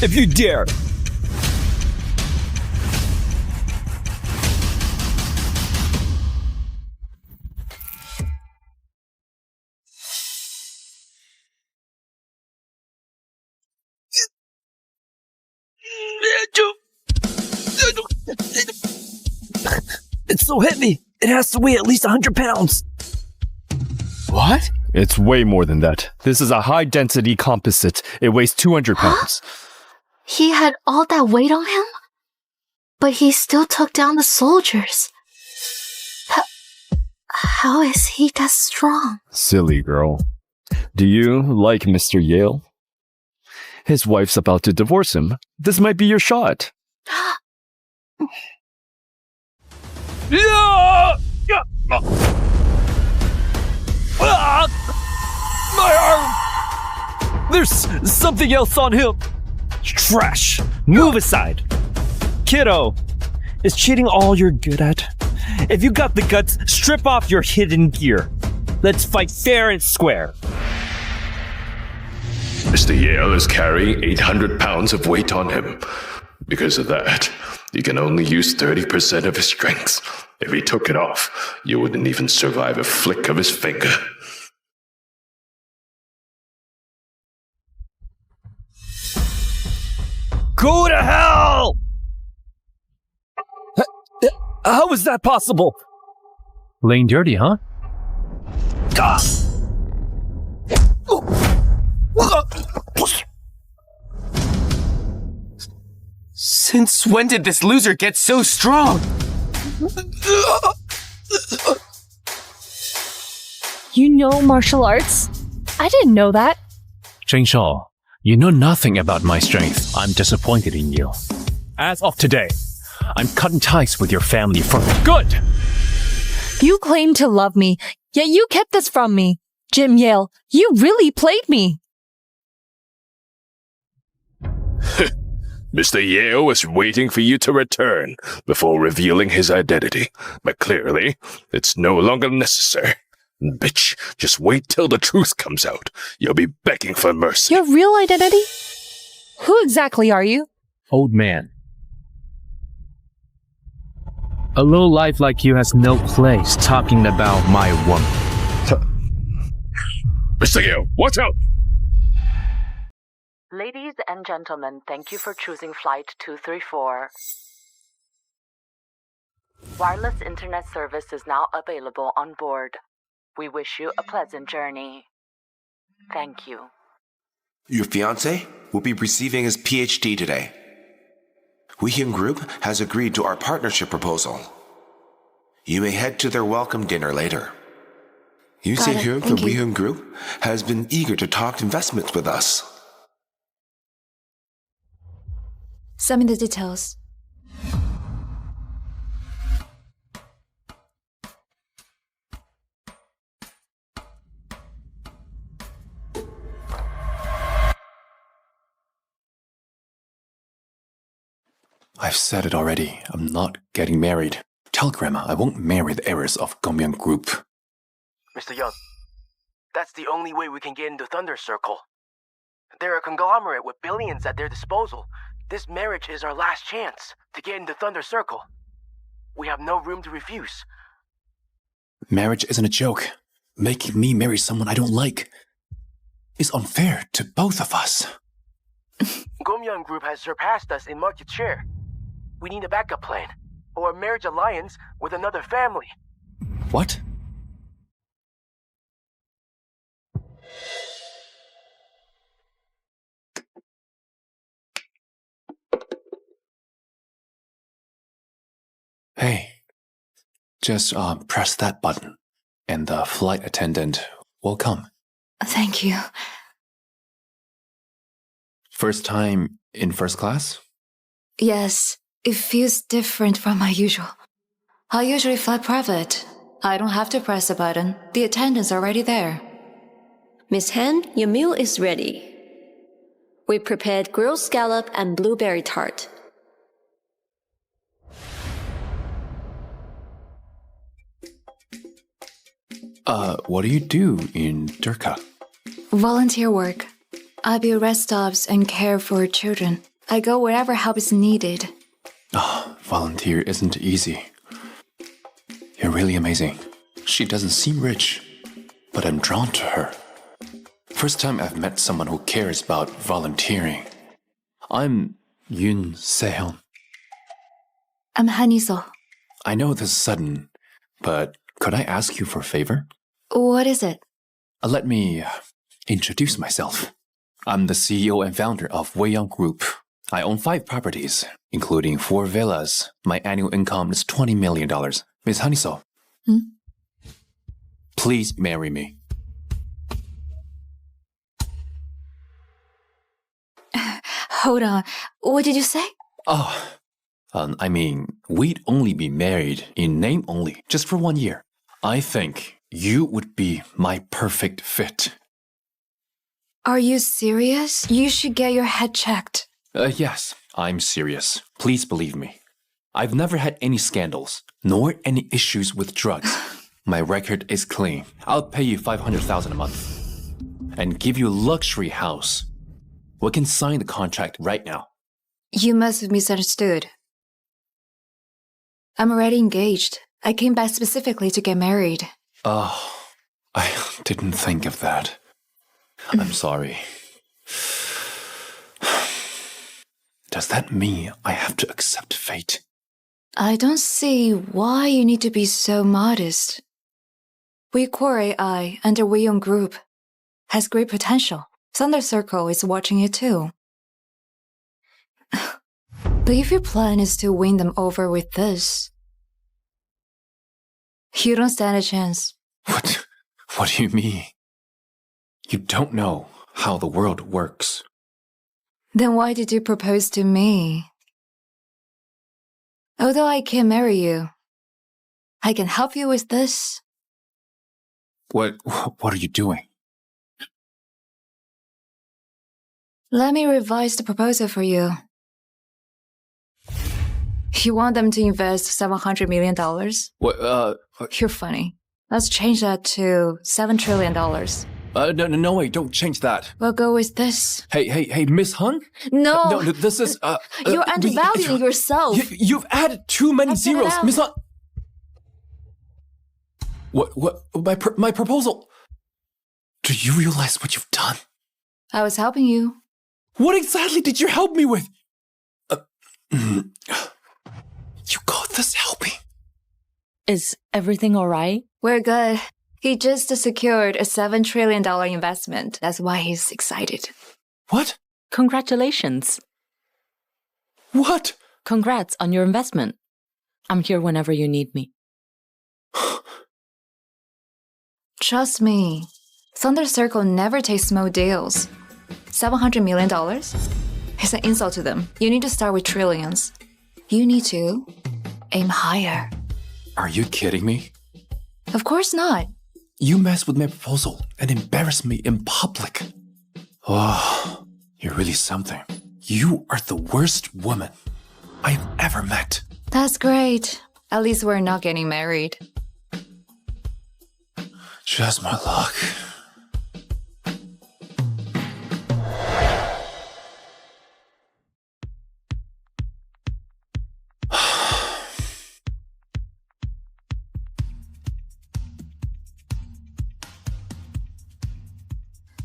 If you dare. It's so heavy. It has to weigh at least 100 pounds. What? It's way more than that. This is a high-density composite. It weighs 200 pounds. He had all that weight on him? But he still took down the soldiers. How is he that strong? Silly girl. Do you like Mr. Yale? His wife's about to divorce him. This might be your shot. My arm! There's something else on him. Trash. Move aside. Kiddo, is cheating all you're good at? If you got the guts, strip off your hidden gear. Let's fight fair and square. Mr. Yale is carrying 800 pounds of weight on him. Because of that, he can only use 30% of his strength. If he took it off, you wouldn't even survive a flick of his finger. Go to hell! How is that possible? Laying dirty, huh? Since when did this loser get so strong? You know martial arts? I didn't know that. Jane Shaw, you know nothing about my strength. I'm disappointed in you. As of today, I'm cutting ties with your family for good. You claim to love me, yet you kept this from me. Jim Yale, you really played me. Mr. Yale was waiting for you to return before revealing his identity, but clearly, it's no longer necessary. Bitch, just wait till the truth comes out. You'll be begging for mercy. Your real identity? Who exactly are you? Old man. A lowlife like you has no place talking about my woman. Mr. Yale, watch out! Ladies and gentlemen, thank you for choosing Flight 234. Wireless internet service is now available on board. We wish you a pleasant journey. Thank you. Your fiancé will be receiving his PhD today. Weehyun Group has agreed to our partnership proposal. You may head to their welcome dinner later. Yoo Se-hyun from Weehyun Group has been eager to talk investments with us. Send me the details. I've said it already. I'm not getting married. Tell Grandma I won't marry the heiress of Gomyang Group. Mr. Young, that's the only way we can get into Thunder Circle. They're a conglomerate with billions at their disposal. This marriage is our last chance to get into Thunder Circle. We have no room to refuse. Marriage isn't a joke. Making me marry someone I don't like is unfair to both of us. Gomyang Group has surpassed us in market share. We need a backup plan, or a marriage alliance with another family. What? Hey, just press that button, and the flight attendant will come. Thank you. First time in first class? Yes, it feels different from my usual. I usually fly private. I don't have to press a button. The attendant's already there. Miss Han, your meal is ready. We prepared grilled scallop and blueberry tart. What do you do in Durka? Volunteer work. I build rest stops and care for children. I go wherever help is needed. Volunteer isn't easy. You're really amazing. She doesn't seem rich, but I'm drawn to her. First time I've met someone who cares about volunteering. I'm Yoon Sehyeon. I'm Haniso. I know this is sudden, but could I ask you for a favor? What is it? Let me introduce myself. I'm the CEO and founder of Weiyang Group. I own 5 properties, including 4 villas. My annual income is $20 million. Miss Haniso, please marry me. Hold on. What did you say? I mean, we'd only be married in name only, just for 1 year. I think you would be my perfect fit. Are you serious? You should get your head checked. Yes, I'm serious. Please believe me. I've never had any scandals, nor any issues with drugs. My record is clean. I'll pay you $500,000 a month and give you a luxury house. We can sign the contract right now. You must have misunderstood. I'm already engaged. I came back specifically to get married. Oh, I didn't think of that. I'm sorry. Does that mean I have to accept fate? I don't see why you need to be so modest. Core AI under Weiyang Group has great potential. Thunder Circle is watching it too. But if your plan is to win them over with this, you don't stand a chance. What do you mean? You don't know how the world works. Then why did you propose to me? Although I can't marry you, I can help you with this. What are you doing? Let me revise the proposal for you. You want them to invest $700 million? What, You're funny. Let's change that to $7 trillion. No, wait, don't change that. We'll go with this. Hey, Miss Hun? No. No, this is, You're undervaluing yourself. You've added too many zeros, Miss Hun. What, my proposal? Do you realize what you've done? I was helping you. What exactly did you help me with? You call this helping? Is everything all right? We're good. He just secured a $7 trillion investment. That's why he's excited. What? Congratulations. What? Congrats on your investment. I'm here whenever you need me. Trust me. Thunder Circle never takes small deals. $700 million? It's an insult to them. You need to start with trillions. You need to aim higher. Are you kidding me? Of course not. You messed with my proposal and embarrassed me in public. Oh, you're really something. You are the worst woman I've ever met. That's great. At least we're not getting married. Just my luck.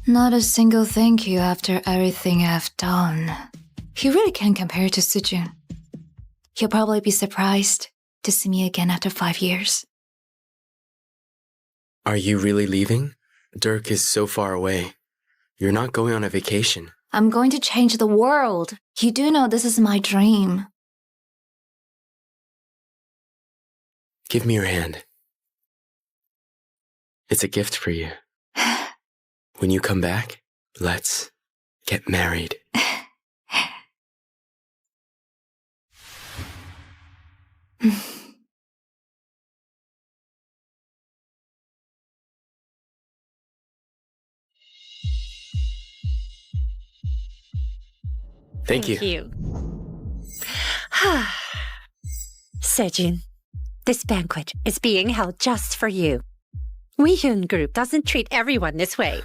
Not a single thank you after everything I've done. He really can't compare to Sujun. He'll probably be surprised to see me again after 5 years. Are you really leaving? Dirk is so far away. You're not going on a vacation. I'm going to change the world. You do know this is my dream. Give me your hand. It's a gift for you. When you come back, let's get married. Thank you. Sejun, this banquet is being held just for you. Wehyun Group doesn't treat everyone this way.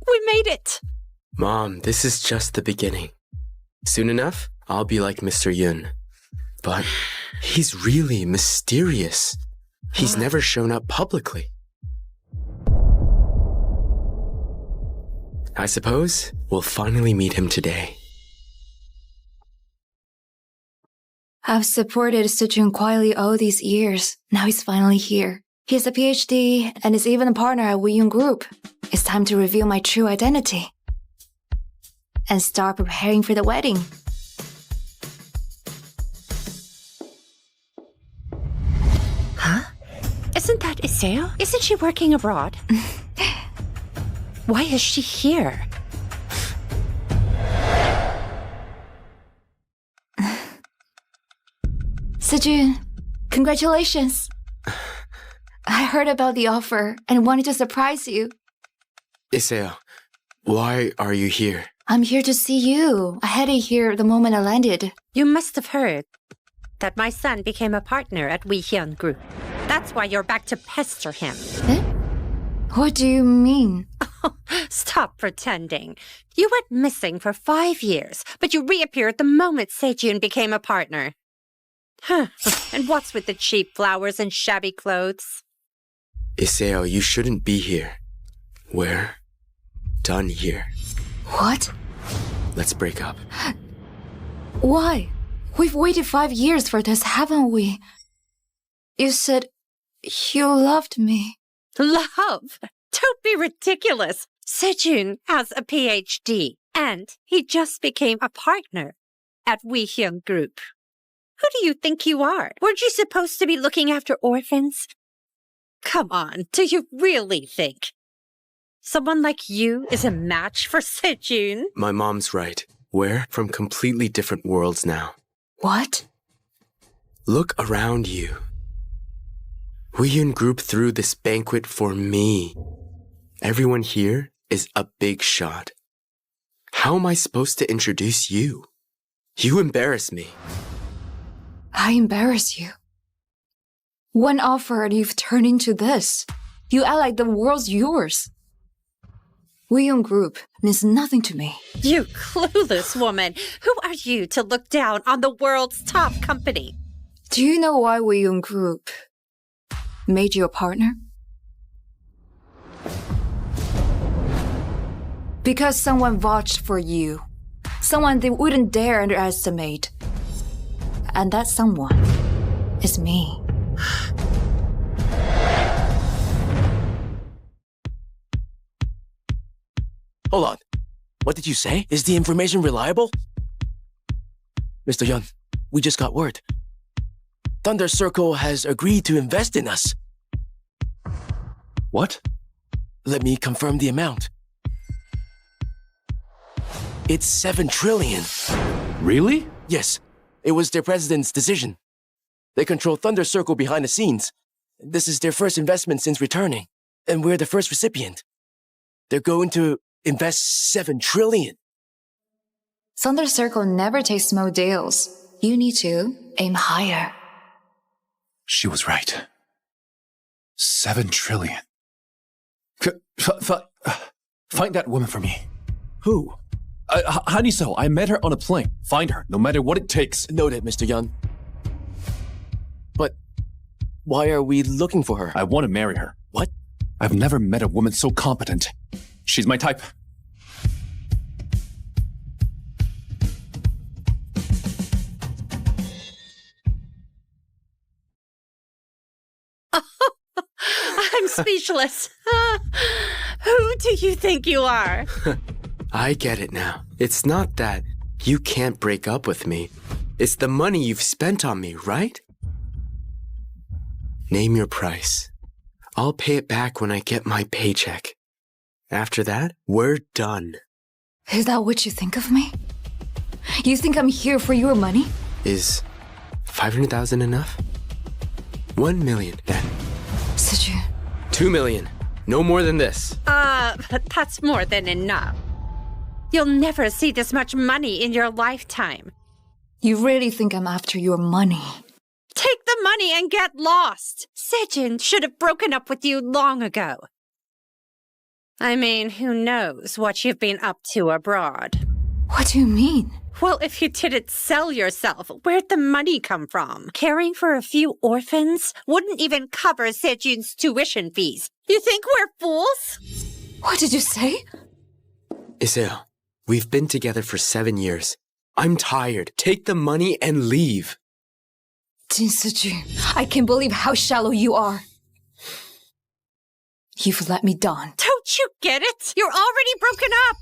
We made it! Mom, this is just the beginning. Soon enough, I'll be like Mr. Yun. But he's really mysterious. He's never shown up publicly. I suppose we'll finally meet him today. I've supported Sujun quietly all these years. Now he's finally here. He has a PhD and is even a partner at Wehyun Group. It's time to reveal my true identity. And start preparing for the wedding. Huh? Isn't that Iseo? Isn't she working abroad? Why is she here? Sejun, congratulations. I heard about the offer and wanted to surprise you. Iseo, why are you here? I'm here to see you. I headed here the moment I landed. You must have heard that my son became a partner at Wehyun Group. That's why you're back to pester him. Eh? What do you mean? Stop pretending. You went missing for 5 years, but you reappeared the moment Sejun became a partner. Huh. And what's with the cheap flowers and shabby clothes? Iseo, you shouldn't be here. We're done here. What? Let's break up. Why? We've waited 5 years for this, haven't we? You said you loved me. Love? Don't be ridiculous. Sejun has a PhD, and he just became a partner at Wehyun Group. Who do you think you are? Weren't you supposed to be looking after orphans? Come on, do you really think someone like you is a match for Sejun? My mom's right. We're from completely different worlds now. What? Look around you. Wehyun Group threw this banquet for me. Everyone here is a big shot. How am I supposed to introduce you? You embarrass me. I embarrass you. One offer and you've turned into this. You act like the world's yours. Wehyun Group means nothing to me. You clueless woman. Who are you to look down on the world's top company? Do you know why Wehyun Group made you a partner? Because someone vouched for you. Someone they wouldn't dare underestimate. And that someone is me. Hold on. What did you say? Is the information reliable? Mr. Yun, we just got word. Thunder Circle has agreed to invest in us. What? Let me confirm the amount. It's 7 trillion. Really? Yes. It was their president's decision. They control Thunder Circle behind the scenes. This is their first investment since returning, and we're the first recipient. They're going to invest 7 trillion. Thunder Circle never takes small deals. You need to aim higher. She was right. 7 trillion. Find that woman for me. Who? Haniso, I met her on a plane. Find her, no matter what it takes. Noted, Mr. Yun. But why are we looking for her? I want to marry her. What? I've never met a woman so competent. She's my type. I'm speechless. Who do you think you are? I get it now. It's not that you can't break up with me. It's the money you've spent on me, right? Name your price. I'll pay it back when I get my paycheck. After that, we're done. Is that what you think of me? You think I'm here for your money? Is 500,000 enough? 1 million, then. Sejun. 2 million. No more than this. But that's more than enough. You'll never see this much money in your lifetime. You really think I'm after your money? Take the money and get lost. Sejun should have broken up with you long ago. I mean, who knows what you've been up to abroad? What do you mean? Well, if you didn't sell yourself, where'd the money come from? Caring for a few orphans wouldn't even cover Sejun's tuition fees. You think we're fools? What did you say? Iseo, we've been together for 7 years. I'm tired. Take the money and leave. Jin Sejun, I can't believe how shallow you are. You've let me down. Don't you get it? You're already broken up.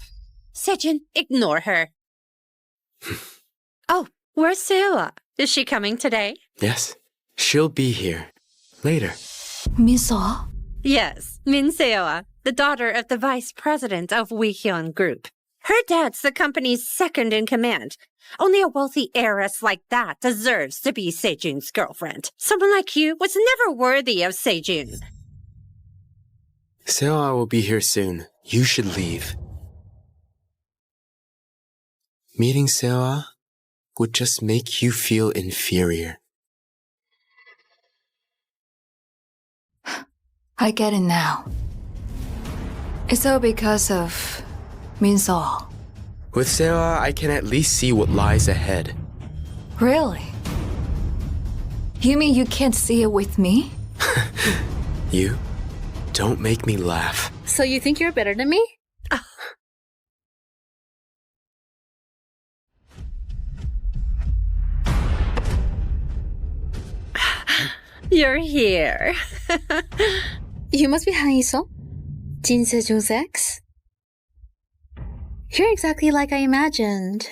Sejun, ignore her. Oh, where's Seoa? Is she coming today? Yes, she'll be here. Later. Min-seo? Yes, Min Seoa, the daughter of the vice president of Wehyun Group. Her dad's the company's second in command. Only a wealthy heiress like that deserves to be Sejun's girlfriend. Someone like you was never worthy of Sejun. Seoa will be here soon. You should leave. Meeting Seoa would just make you feel inferior. I get it now. It's all because of Min-seo. With Seoa, I can at least see what lies ahead. Really? You mean you can't see it with me? You? Don't make me laugh. So you think you're better than me? You're here. You must be Haniso, Jin Sejun's ex. You're exactly like I imagined.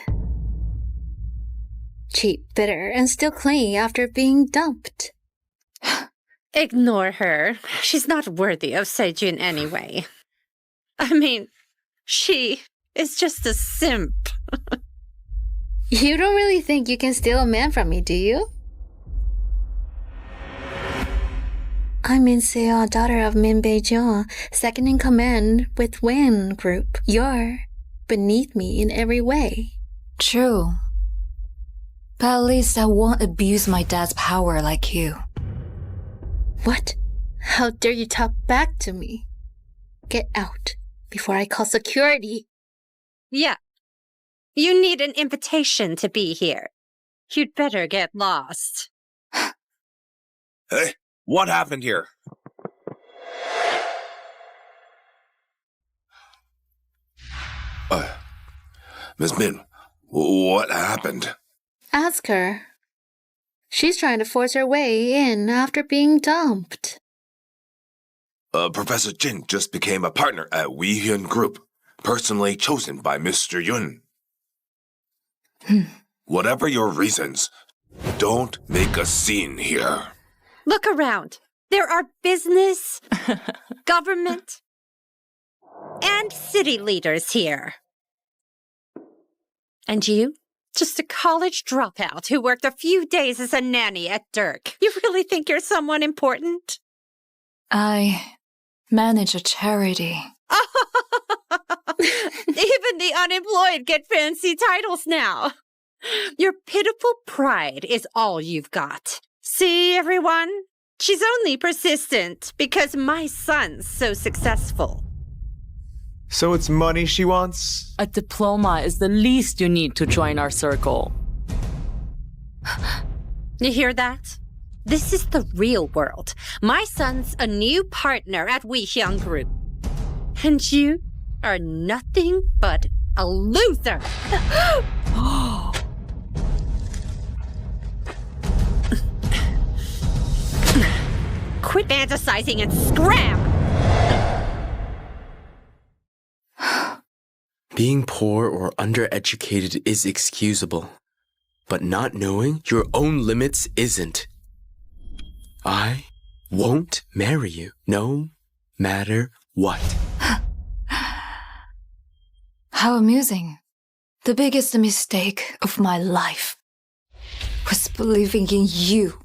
Cheap, bitter, and still clingy after being dumped. Ignore her. She's not worthy of Sejun anyway. I mean, she is just a simp. You don't really think you can steal a man from me, do you? I'm Min Seo, daughter of Min Beijing, second in command with Wen Group. You're beneath me in every way. True. But at least I won't abuse my dad's power like you. What? How dare you talk back to me? Get out before I call security. Yeah. You need an invitation to be here. You'd better get lost. Hey, what happened here? Miss Min, what happened? Ask her. She's trying to force her way in after being dumped. Professor Jin just became a partner at Wehyun Group, personally chosen by Mr. Yun. Whatever your reasons, don't make a scene here. Look around. There are business, government, and city leaders here. And you? Just a college dropout who worked a few days as a nanny at Dirk. You really think you're someone important? I manage a charity. Even the unemployed get fancy titles now. Your pitiful pride is all you've got. See, everyone? She's only persistent because my son's so successful. So it's money she wants? A diploma is the least you need to join our circle. You hear that? This is the real world. My son's a new partner at We Hyung Group. And you are nothing but a loser. Quit fantasizing and scram! Being poor or undereducated is excusable, but not knowing your own limits isn't. I won't marry you, no matter what. How amusing. The biggest mistake of my life was believing in you.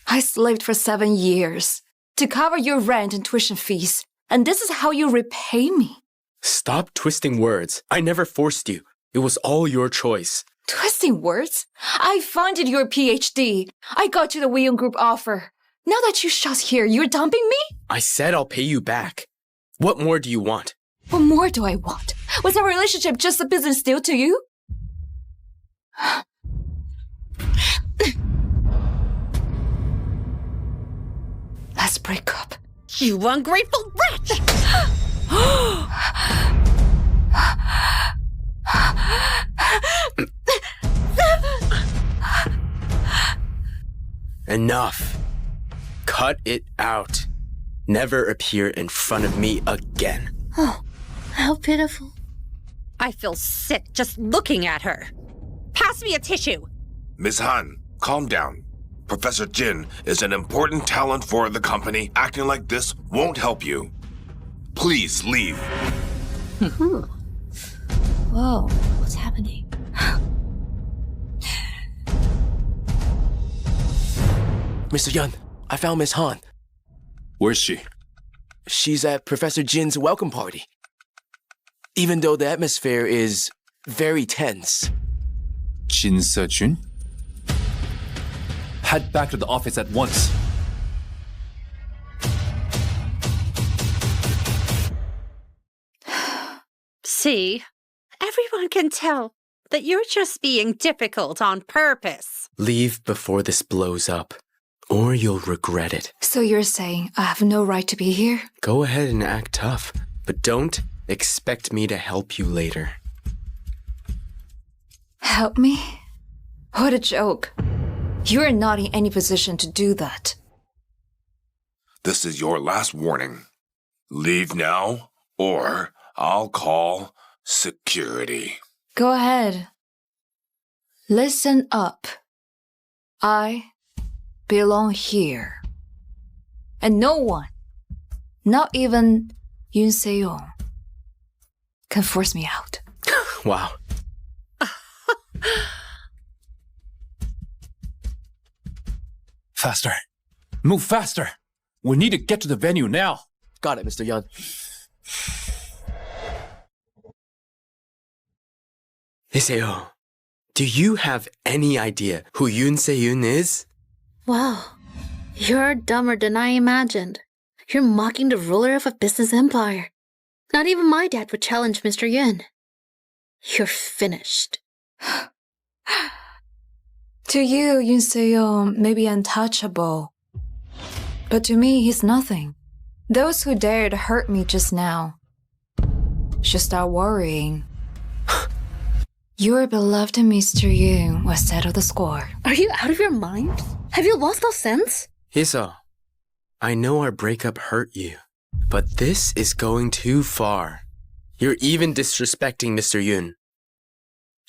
I slaved for 7 years to cover your rent and tuition fees, and this is how you repay me. Stop twisting words. I never forced you. It was all your choice. Twisting words? I funded your PhD. I got you the Weon Group offer. Now that you shot here, you're dumping me? I said I'll pay you back. What more do you want? What more do I want? Was our relationship just a business deal to you? Let's break up. You ungrateful wretch! Enough. Cut it out. Never appear in front of me again. Oh, how pitiful. I feel sick just looking at her. Pass me a tissue. Ms. Han, calm down. Professor Jin is an important talent for the company. Acting like this won't help you. Please leave. Whoa, what's happening? Mr. Yun, I found Miss Han. Where's she? She's at Professor Jin's welcome party. Even though the atmosphere is very tense. Jin Se-jun? Head back to the office at once. See, everyone can tell that you're just being difficult on purpose. Leave before this blows up, or you'll regret it. So you're saying I have no right to be here? Go ahead and act tough, but don't expect me to help you later. Help me? What a joke. You're not in any position to do that. This is your last warning. Leave now, or I'll call security. Go ahead. Listen up. I belong here. And no one, not even Yoon Se-yoon, can force me out. Wow. Faster. Move faster. We need to get to the venue now. Got it, Mr. Yun. Iseo, do you have any idea who Yoon Se-yoon is? Wow, you're dumber than I imagined. You're mocking the ruler of a business empire. Not even my dad would challenge Mr. Yun. You're finished. To you, Yoon Se-yoon may be untouchable. But to me, he's nothing. Those who dared to hurt me just now should start worrying. Your beloved Mr. Yoon will settle the score. Are you out of your mind? Have you lost all sense? Iseo, I know our breakup hurt you, but this is going too far. You're even disrespecting Mr. Yoon.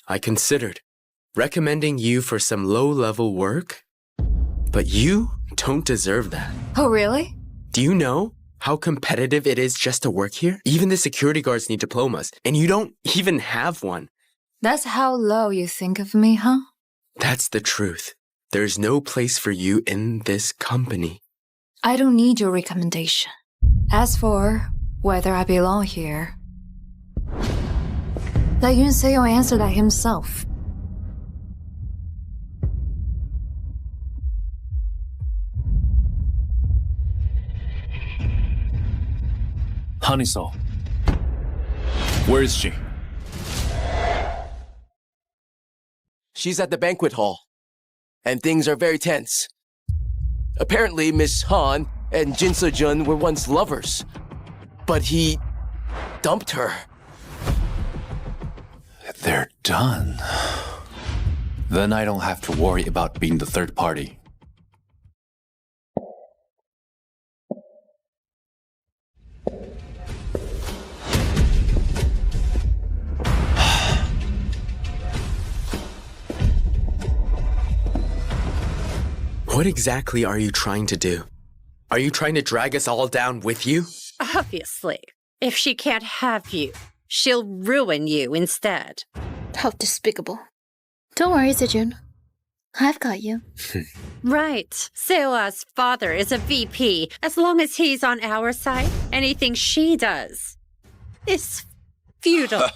I considered recommending you for some low-level work, but you don't deserve that. Oh, really? Do you know how competitive it is just to work here? Even the security guards need diplomas, and you don't even have one. That's how low you think of me, huh? That's the truth. There's no place for you in this company. I don't need your recommendation. As for whether I belong here, let Yoon Se-yoon answer that himself. Haniso. Where is she? She's at the banquet hall, and things are very tense. Apparently, Miss Han and Jin Seo-jun were once lovers, but he dumped her. They're done. Then I don't have to worry about being the third party. What exactly are you trying to do? Are you trying to drag us all down with you? Obviously. If she can't have you, she'll ruin you instead. How despicable. Don't worry, Sejun. I've got you. Right. Seoa's father is a VP. As long as he's on our side, anything she does is futile.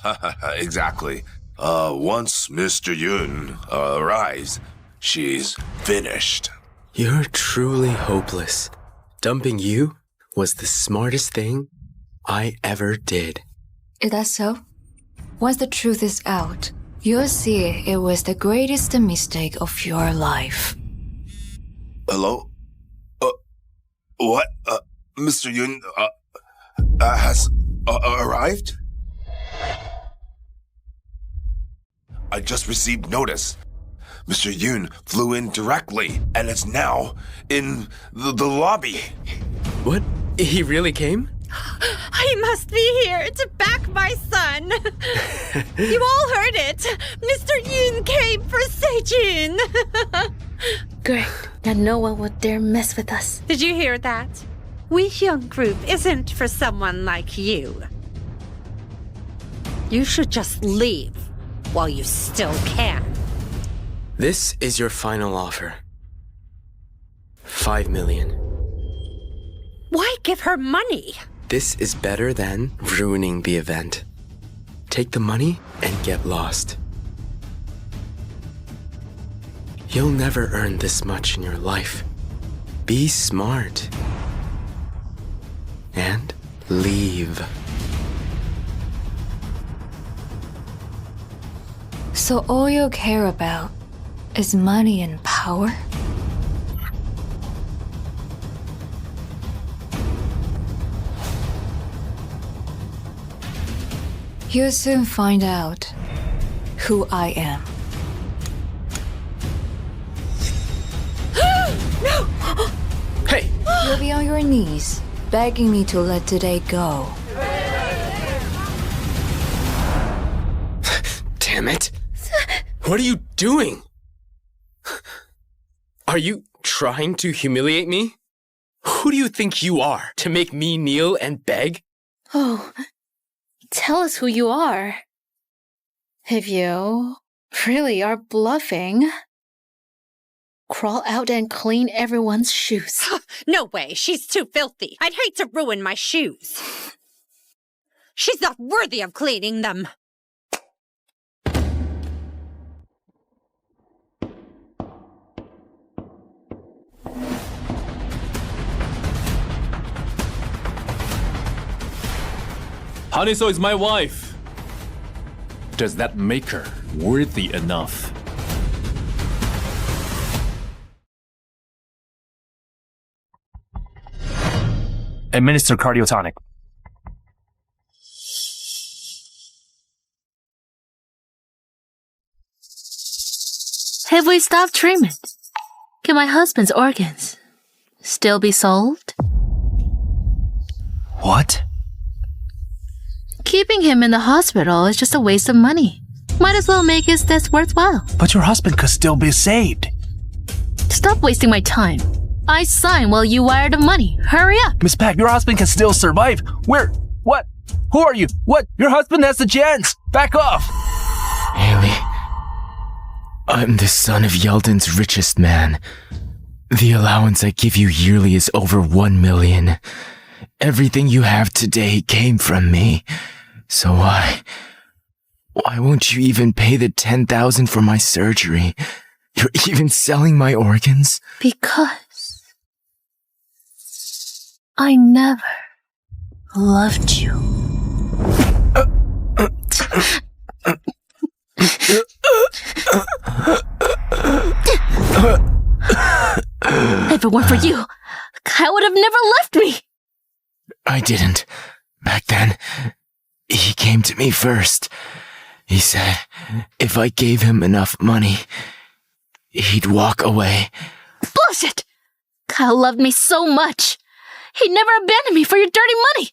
Exactly. Once Mr. Yun arrives, she's finished. You're truly hopeless. Dumping you was the smartest thing I ever did. Is that so? Once the truth is out, you'll see it was the greatest mistake of your life. Hello? What? Mr. Yun, has arrived? I just received notice. Mr. Yun flew in directly and is now in the lobby. What? He really came? I must be here to back my son. You all heard it. Mr. Yun came for Sejun. Great. Now no one will dare mess with us. Did you hear that? We Hyung Group isn't for someone like you. You should just leave while you still can. This is your final offer. 5 million. Why give her money? This is better than ruining the event. Take the money and get lost. You'll never earn this much in your life. Be smart. And leave. So all you care about is money and power? You'll soon find out who I am. No! Hey! You'll be on your knees, begging me to let today go. Damn it! What are you doing? Are you trying to humiliate me? Who do you think you are to make me kneel and beg? Oh, tell us who you are. If you really are bluffing, crawl out and clean everyone's shoes. No way, she's too filthy. I'd hate to ruin my shoes. She's not worthy of cleaning them. Haniso is my wife. Does that make her worthy enough? Administer cardiotonic. Have we stopped treatment? Can my husband's organs still be sold? What? Keeping him in the hospital is just a waste of money. Might as well make his death worthwhile. But your husband could still be saved. Stop wasting my time. I signed while you wire the money. Hurry up. Miss Pack, your husband can still survive. Where? What? Who are you? What? Your husband has the chance. Back off. Haley, I'm the son of Yeldon's richest man. The allowance I give you yearly is over 1 million. Everything you have today came from me. So why won't you even pay the 10,000 for my surgery? You're even selling my organs? Because I never loved you. If it weren't for you, Kyle would have never left me. I didn't. Back then, he came to me first. He said if I gave him enough money, he'd walk away. Bullshit! Kyle loved me so much. He'd never abandon me for your dirty money.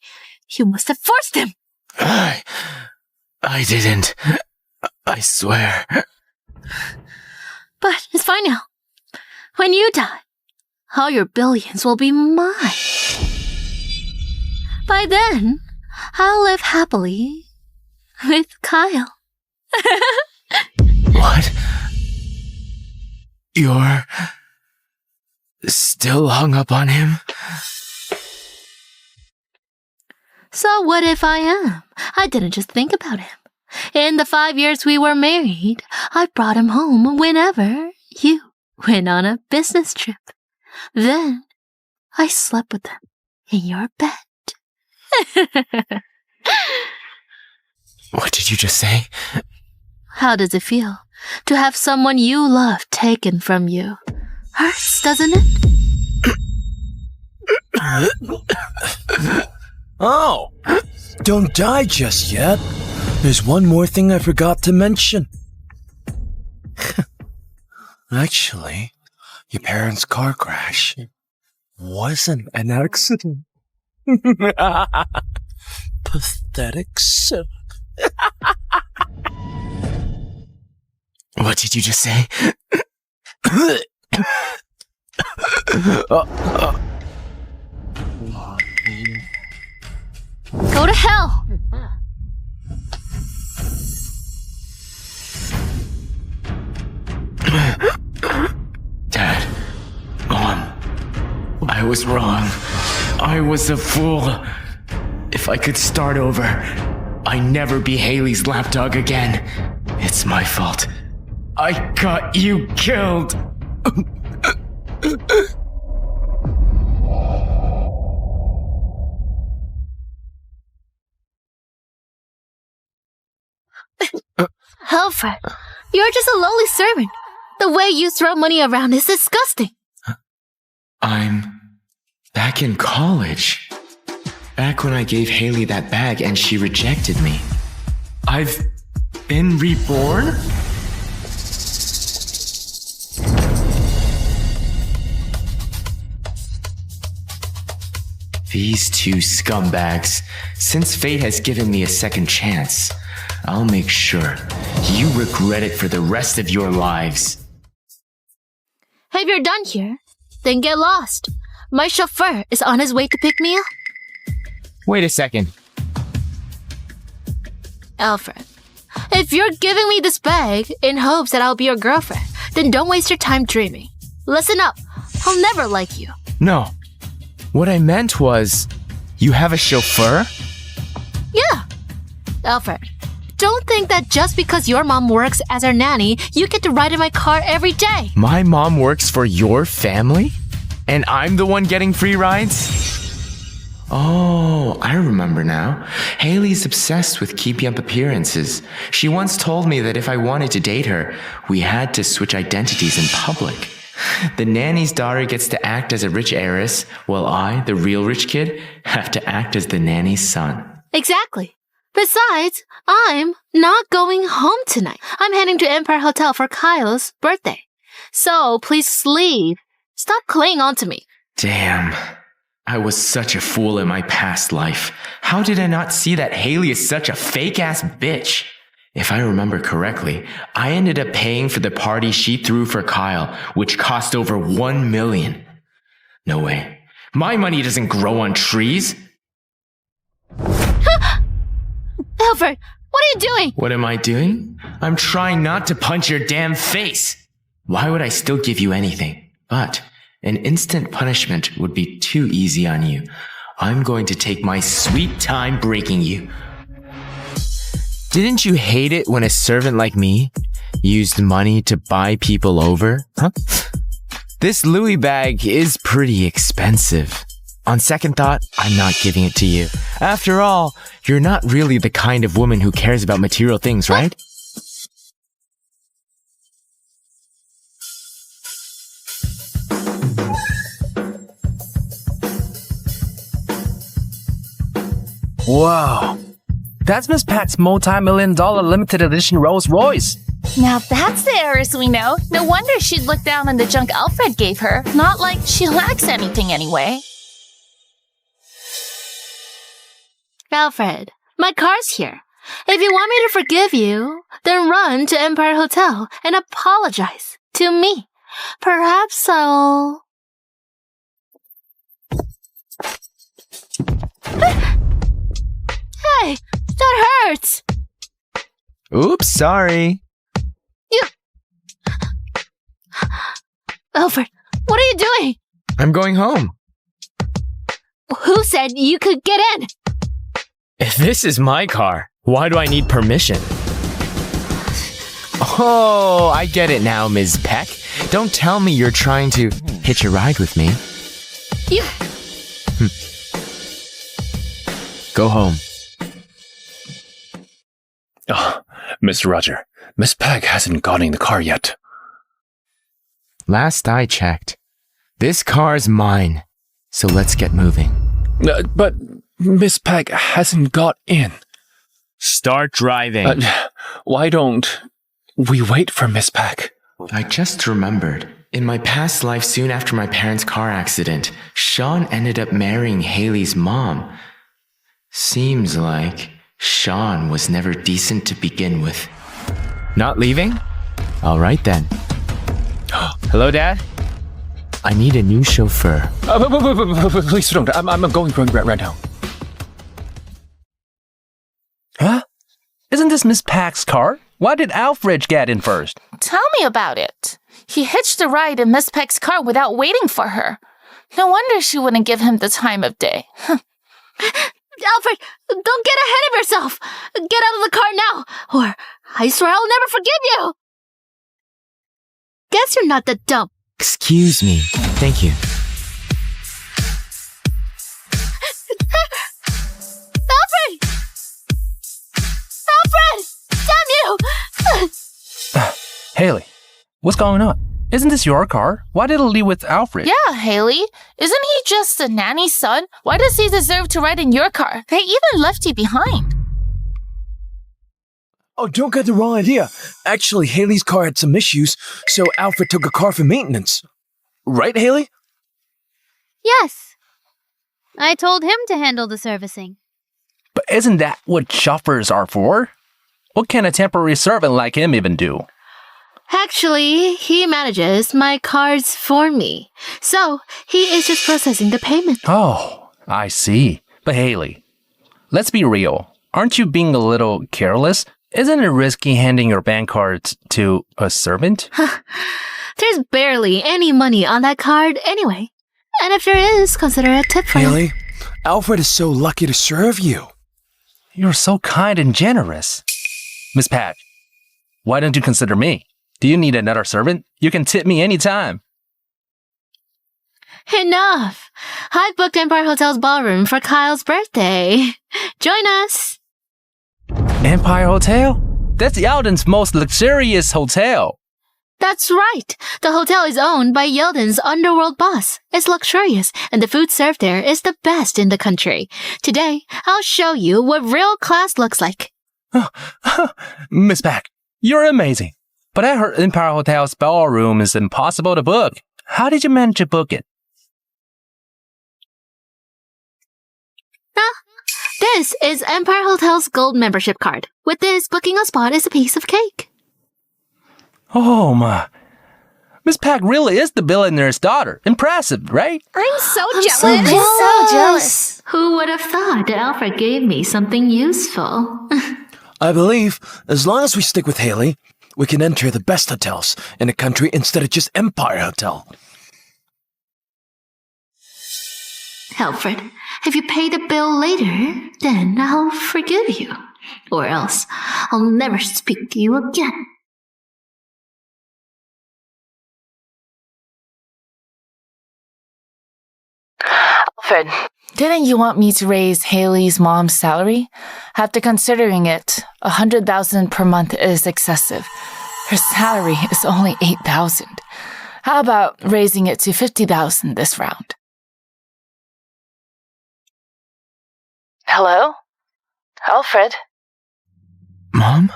You must have forced him. I didn't. I swear. But it's fine now. When you die, all your billions will be mine. By then, I'll live happily with Kyle. What? You're still hung up on him? So what if I am? I didn't just think about him. In the 5 years we were married, I brought him home whenever you went on a business trip. Then I slept with him in your bed. What did you just say? How does it feel to have someone you love taken from you? Hurts, doesn't it? Oh, don't die just yet. There's one more thing I forgot to mention. Actually, your parents' car crash wasn't an accident. Pathetic son. What did you just say? Go to hell! Dad, Mom, I was wrong. I was a fool. If I could start over, I'd never be Haley's lapdog again. It's my fault. I got you killed. Alfred, you're just a lowly servant. The way you throw money around is disgusting. I'm back in college. Back when I gave Haley that bag and she rejected me. I've been reborn? These two scumbags. Since fate has given me a second chance, I'll make sure you regret it for the rest of your lives. If you're done here, then get lost. My chauffeur is on his way to pick me up. Wait a second. Alfred, if you're giving me this bag in hopes that I'll be your girlfriend, then don't waste your time dreaming. Listen up, I'll never like you. No. What I meant was, you have a chauffeur? Yeah. Alfred, don't think that just because your mom works as our nanny, you get to ride in my car every day. My mom works for your family? And I'm the one getting free rides? Oh, I remember now. Haley's obsessed with keeping up appearances. She once told me that if I wanted to date her, we had to switch identities in public. The nanny's daughter gets to act as a rich heiress, while I, the real rich kid, have to act as the nanny's son. Exactly. Besides, I'm not going home tonight. I'm heading to Empire Hotel for Kyle's birthday. So please leave. Stop clinging on to me. Damn. I was such a fool in my past life. How did I not see that Haley is such a fake-ass bitch? If I remember correctly, I ended up paying for the party she threw for Kyle, which cost over $1 million. No way. My money doesn't grow on trees. Alfred, what are you doing? What am I doing? I'm trying not to punch your damn face. Why would I still give you anything? But an instant punishment would be too easy on you. I'm going to take my sweet time breaking you. Didn't you hate it when a servant like me used money to buy people over? Huh? This Louis bag is pretty expensive. On second thought, I'm not giving it to you. After all, you're not really the kind of woman who cares about material things, right? Wow. That's Miss Pack's multi-million-dollar limited edition Rolls Royce. Now that's the heiress we know. No wonder she'd look down on the junk Alfred gave her. Not like she lacks anything anyway. Alfred, my car's here. If you want me to forgive you, then run to Empire Hotel and apologize to me. Perhaps I'll... Hey, that hurts! Oops, sorry. You... Alfred, what are you doing? I'm going home. Who said you could get in? If this is my car, why do I need permission? Oh, I get it now, Ms. Peck. Don't tell me you're trying to hitch a ride with me. You... Go home. Oh, Miss Roger, Miss Peck hasn't gotten in the car yet. Last I checked, this car's mine, so let's get moving. But Miss Peck hasn't got in. Start driving. Why don't we wait for Miss Peck? I just remembered. In my past life, soon after my parents' car accident, Shawn ended up marrying Haley's mom. Seems like Shawn was never decent to begin with. Not leaving? All right then. Hello, Dad? I need a new chauffeur. Please don't. I'm going right now. Huh? Isn't this Miss Pack's car? Why did Alfred get in first? Tell me about it. He hitched a ride in Miss Peck's car without waiting for her. No wonder she wouldn't give him the time of day. Alfred, don't get ahead of yourself! Get out of the car now, or I swear I'll never forgive you! Guess you're not that dumb. Excuse me. Thank you. Alfred! Alfred! Damn you! Haley, what's going on? Isn't this your car? Why did it leave with Alfred? Yeah, Haley. Isn't he just a nanny's son? Why does he deserve to ride in your car? They even left you behind. Oh, don't get the wrong idea. Actually, Haley's car had some issues, so Alfred took a car for maintenance. Right, Haley? Yes. I told him to handle the servicing. But isn't that what chauffeurs are for? What can a temporary servant like him even do? Actually, he manages my cars for me. So, he is just processing the payment. Oh, I see. But Haley, let's be real. Aren't you being a little careless? Isn't it risky handing your bank cards to a servant? There's barely any money on that card anyway. And if there is, consider a tip for Haley, Alfred is so lucky to serve you. You're so kind and generous. Miss Pat, why don't you consider me? Do you need another servant? You can tip me anytime. Enough! I've booked Empire Hotel's ballroom for Kyle's birthday. Join us! Empire Hotel? That's Yeldon's most luxurious hotel. That's right! The hotel is owned by Yeldon's underworld boss. It's luxurious, and the food served there is the best in the country. Today, I'll show you what real class looks like. Miss Pack, you're amazing. But I heard Empire Hotel's ballroom is impossible to book. How did you manage to book it? This is Empire Hotel's gold membership card. With this, booking a spot is a piece of cake. Oh my. Miss Pack really is the billionaire's daughter. Impressive, right? I'm so jealous. I'm so jealous. Who would have thought that Alfred gave me something useful? I believe, as long as we stick with Haley, we can enter the best hotels in the country instead of just Empire Hotel. Alfred, if you pay the bill later, then I'll forgive you. Or else, I'll never speak to you again. Alfred, didn't you want me to raise Haley's mom's salary? After considering it, $100,000 per month is excessive. Her salary is only $8,000. How about raising it to $50,000 this round? Hello? Alfred? Mom?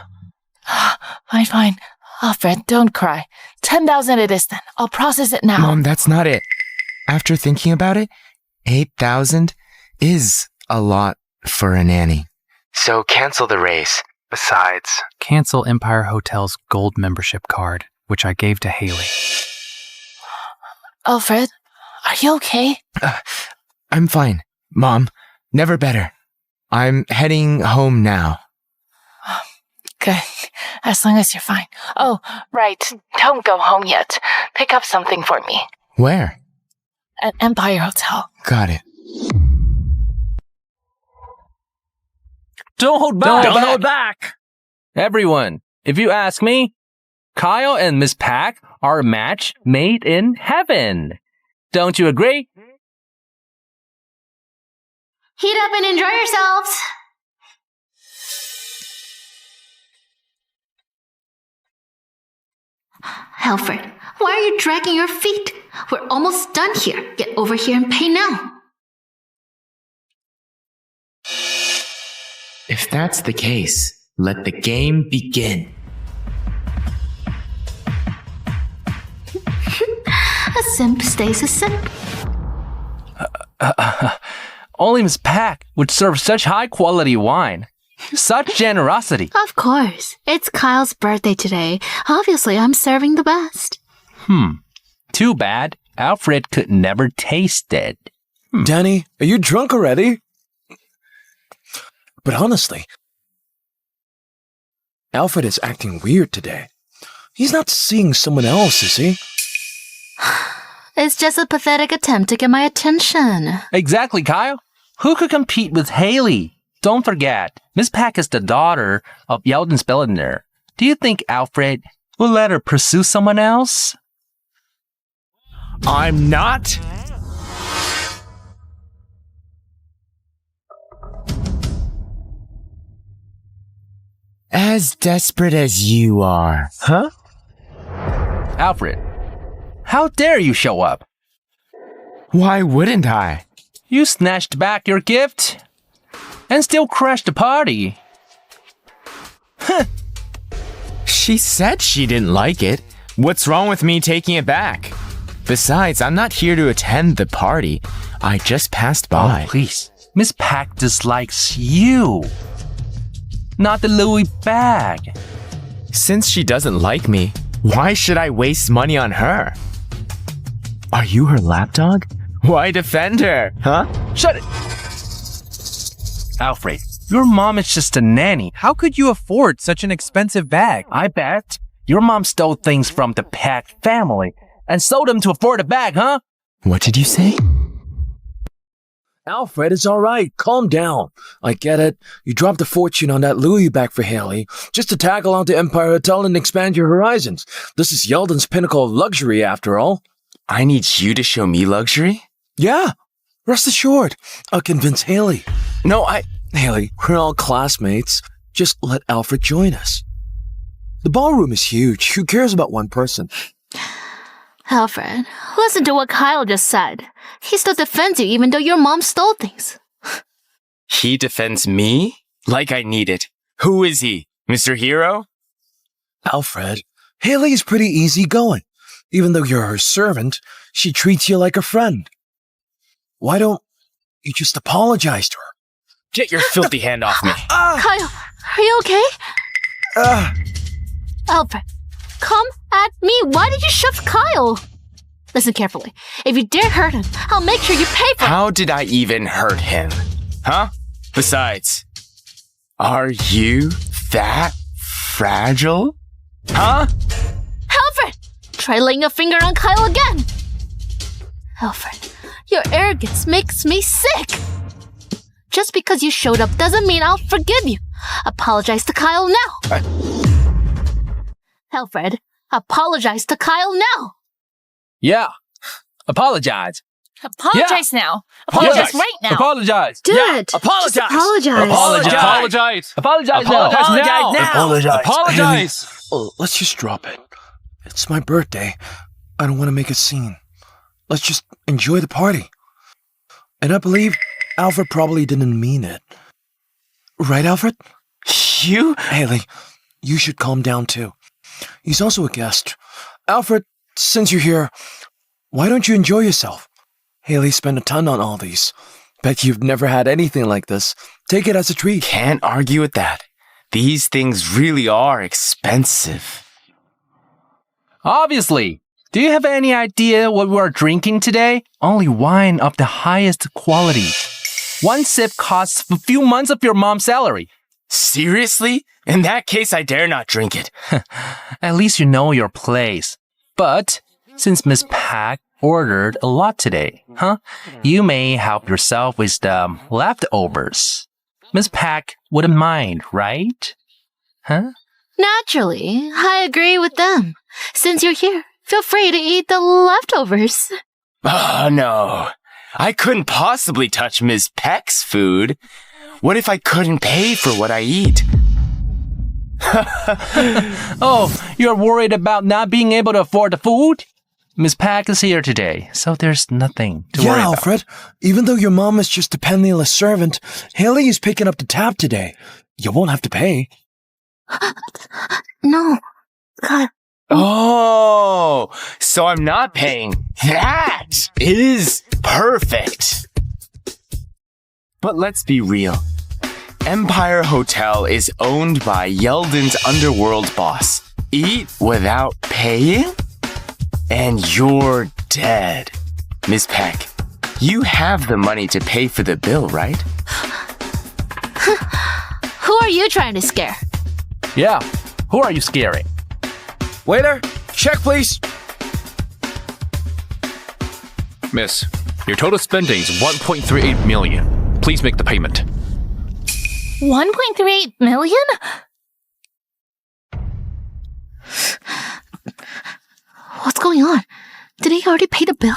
Fine. Alfred, don't cry. $10,000 it is then. I'll process it now. Mom, that's not it. After thinking about it, 8,000 is a lot for a nanny. So cancel the race. Besides, cancel Empire Hotel's gold membership card, which I gave to Haley. Alfred, are you okay? I'm fine. Mom, never better. I'm heading home now. Good. As long as you're fine. Oh, right. Don't go home yet. Pick up something for me. Where? At Empire Hotel. Got it. Don't hold back! Don't hold back! Everyone, if you ask me, Kyle and Miss Pack are a match made in heaven. Don't you agree? Heat up and enjoy yourselves. Alfred, why are you dragging your feet? We're almost done here. Get over here and pay now. If that's the case, let the game begin. A simp stays a simp. Only Miss Pack would serve such high-quality wine. Such generosity. Of course. It's Kyle's birthday today. Obviously, I'm serving the best. Too bad. Alfred could never taste it. Danny, are you drunk already? But honestly, Alfred is acting weird today. He's not seeing someone else, is he? It's just a pathetic attempt to get my attention. Exactly, Kyle. Who could compete with Haley? Don't forget, Miss Pack is the daughter of Yeldon's billionaire. Do you think Alfred will let her pursue someone else? I'm not. As desperate as you are. Huh? Alfred, how dare you show up? Why wouldn't I? You snatched back your gift and still crashed the party. She said she didn't like it. What's wrong with me taking it back? Besides, I'm not here to attend the party. I just passed by. Oh, please. Miss Pack dislikes you, not the Louis bag. Since she doesn't like me, why should I waste money on her? Are you her lapdog? Why defend her, huh? Shut it! Alfred, your mom is just a nanny. How could you afford such an expensive bag? I bet. Your mom stole things from the Pack family and sold them to afford a bag, huh? What did you say? Alfred, it's all right. Calm down. I get it. You dropped a fortune on that Louis bag for Haley just to tag along to Empire Hotel and expand your horizons. This is Yeldon's pinnacle of luxury, after all. I need you to show me luxury? Yeah. Rest assured, I'll convince Haley. No, Haley, we're all classmates. Just let Alfred join us. The ballroom is huge. Who cares about one person? Alfred, listen to what Kyle just said. He still defends you even though your mom stole things. He defends me? Like I need it. Who is he? Mr. Hero? Alfred, Haley is pretty easygoing. Even though you're her servant, she treats you like a friend. Why don't you just apologize to her? Get your filthy hand off me. Kyle, are you okay? Alfred, come at me. Why did you shove Kyle? Listen carefully. If you dare hurt him, I'll make sure you pay for it. How did I even hurt him? Huh? Besides, are you that fragile? Huh? Alfred! Try laying a finger on Kyle again. Alfred, your arrogance makes me sick. Just because you showed up doesn't mean I'll forgive you. Apologize to Kyle now. Alfred, apologize to Kyle now. Yeah, apologize. Apologize now. Apologize right now. Apologize. Do Yeah. it. Apologize. Just apologize. Apologize. Apologize now. Apologize now. Apologize. Apologize. Oh, let's just drop it. It's my birthday. I don't want to make a scene. Let's just enjoy the party. And I believe Alfred probably didn't mean it. Right, Alfred? You? Haley, you should calm down too. He's also a guest. Alfred, since you're here, why don't you enjoy yourself? Haley spent a ton on all these. Bet you've never had anything like this. Take it as a treat. Can't argue with that. These things really are expensive. Obviously. Do you have any idea what we are drinking today? Only wine of the highest quality. One sip costs a few months of your mom's salary. Seriously? In that case, I dare not drink it. At least you know your place. But since Miss Pack ordered a lot today, you may help yourself with the leftovers. Miss Pack wouldn't mind, right? Naturally, I agree with them. Since you're here, feel free to eat the leftovers. Oh, no. I couldn't possibly touch Ms. Peck's food. What if I couldn't pay for what I eat? Oh, you're worried about not being able to afford the food? Miss Pack is here today, so there's nothing to worry about. Yeah, Alfred. Even though your mom is just a penniless servant, Haley is picking up the tab today. You won't have to pay. No. God. Oh, so I'm not paying. That is perfect. But let's be real. Empire Hotel is owned by Yeldon's underworld boss. Eat without paying? And you're dead. Miss Peck, you have the money to pay for the bill, right? Who are you trying to scare? Yeah, who are you scaring? Waiter, check please. Miss, your total spending is 1.38 million. Please make the payment. 1.38 million? What's going on? Did he already pay the bill?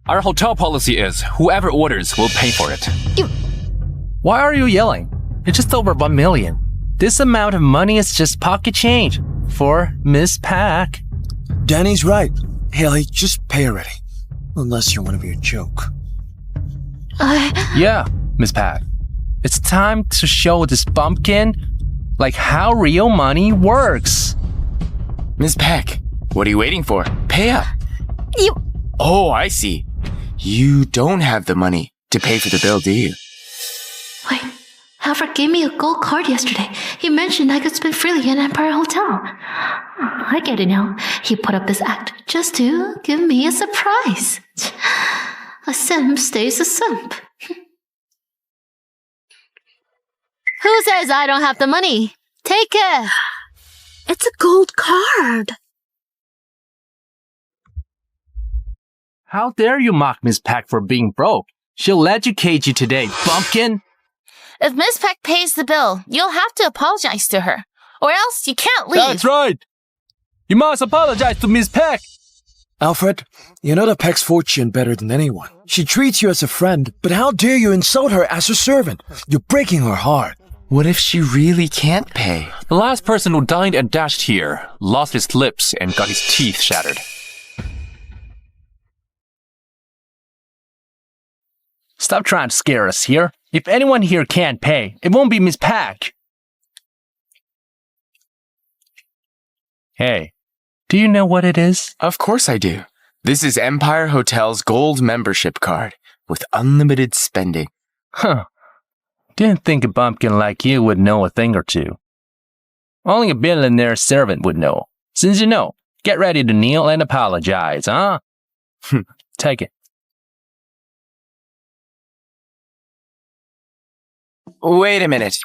Our hotel policy is whoever orders will pay for it. Why are you yelling? It's just over 1 million. This amount of money is just pocket change for Miss Pack. Danny's right. Haley, just pay already. Unless you want to be a joke. Yeah, Miss Pack. It's time to show this bumpkin like how real money works. Miss Peck, what are you waiting for? Pay up. Oh, I see. You don't have the money to pay for the bill, do you? Wait, Alfred gave me a gold card yesterday. He mentioned I could spend freely in Empire Hotel. I get it now. He put up this act just to give me a surprise. A simp stays a simp. Who says I don't have the money? Take it. It's a gold card. How dare you mock Miss Pack for being broke? She'll educate you today, bumpkin. If Miss Peck pays the bill, you'll have to apologize to her. Or else you can't leave. That's right. You must apologize to Miss Peck. Alfred, you know the Peck's fortune better than anyone. She treats you as a friend, but how dare you insult her as a servant? You're breaking her heart. What if she really can't pay? The last person who dined and dashed here lost his lips and got his teeth shattered. Stop trying to scare us here. If anyone here can't pay, it won't be Miss Pack. Hey, do you know what it is? Of course I do. This is Empire Hotel's gold membership card with unlimited spending. Didn't think a bumpkin like you would know a thing or two. Only a billionaire servant would know. Since you know, get ready to kneel and apologize, huh? Take it. Wait a minute.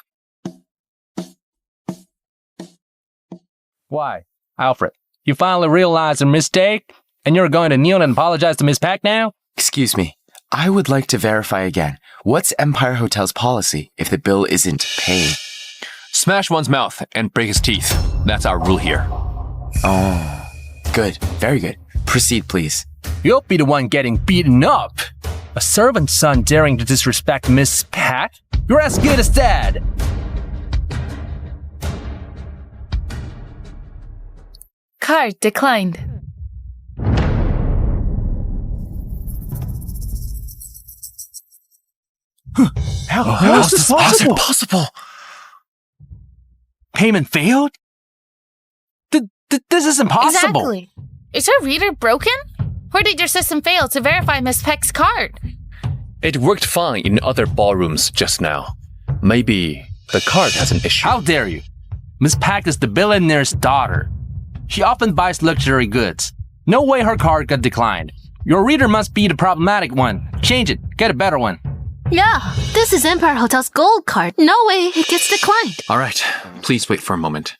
Why? Alfred, you finally realized a mistake? And you're going to kneel and apologize to Miss Pack now? Excuse me. I would like to verify again. What's Empire Hotel's policy if the bill isn't paid? Smash one's mouth and break his teeth. That's our rule here. Oh, good. Very good. Proceed, please. You'll be the one getting beaten up. A servant's son daring to disrespect Miss Pack? You're as good as dead! Card declined. How is this possible? possible? Payment failed? This is impossible. Exactly. Is your reader broken? Or did your system fail to verify Miss Peck's card? It worked fine in other ballrooms just now. Maybe the card has an issue. How dare you? Miss Pack is the billionaire's daughter. She often buys luxury goods. No way her card got declined. Your reader must be the problematic one. Change it. Get a better one. Yeah, this is Empire Hotel's gold card. No way it gets declined. All right, please wait for a moment.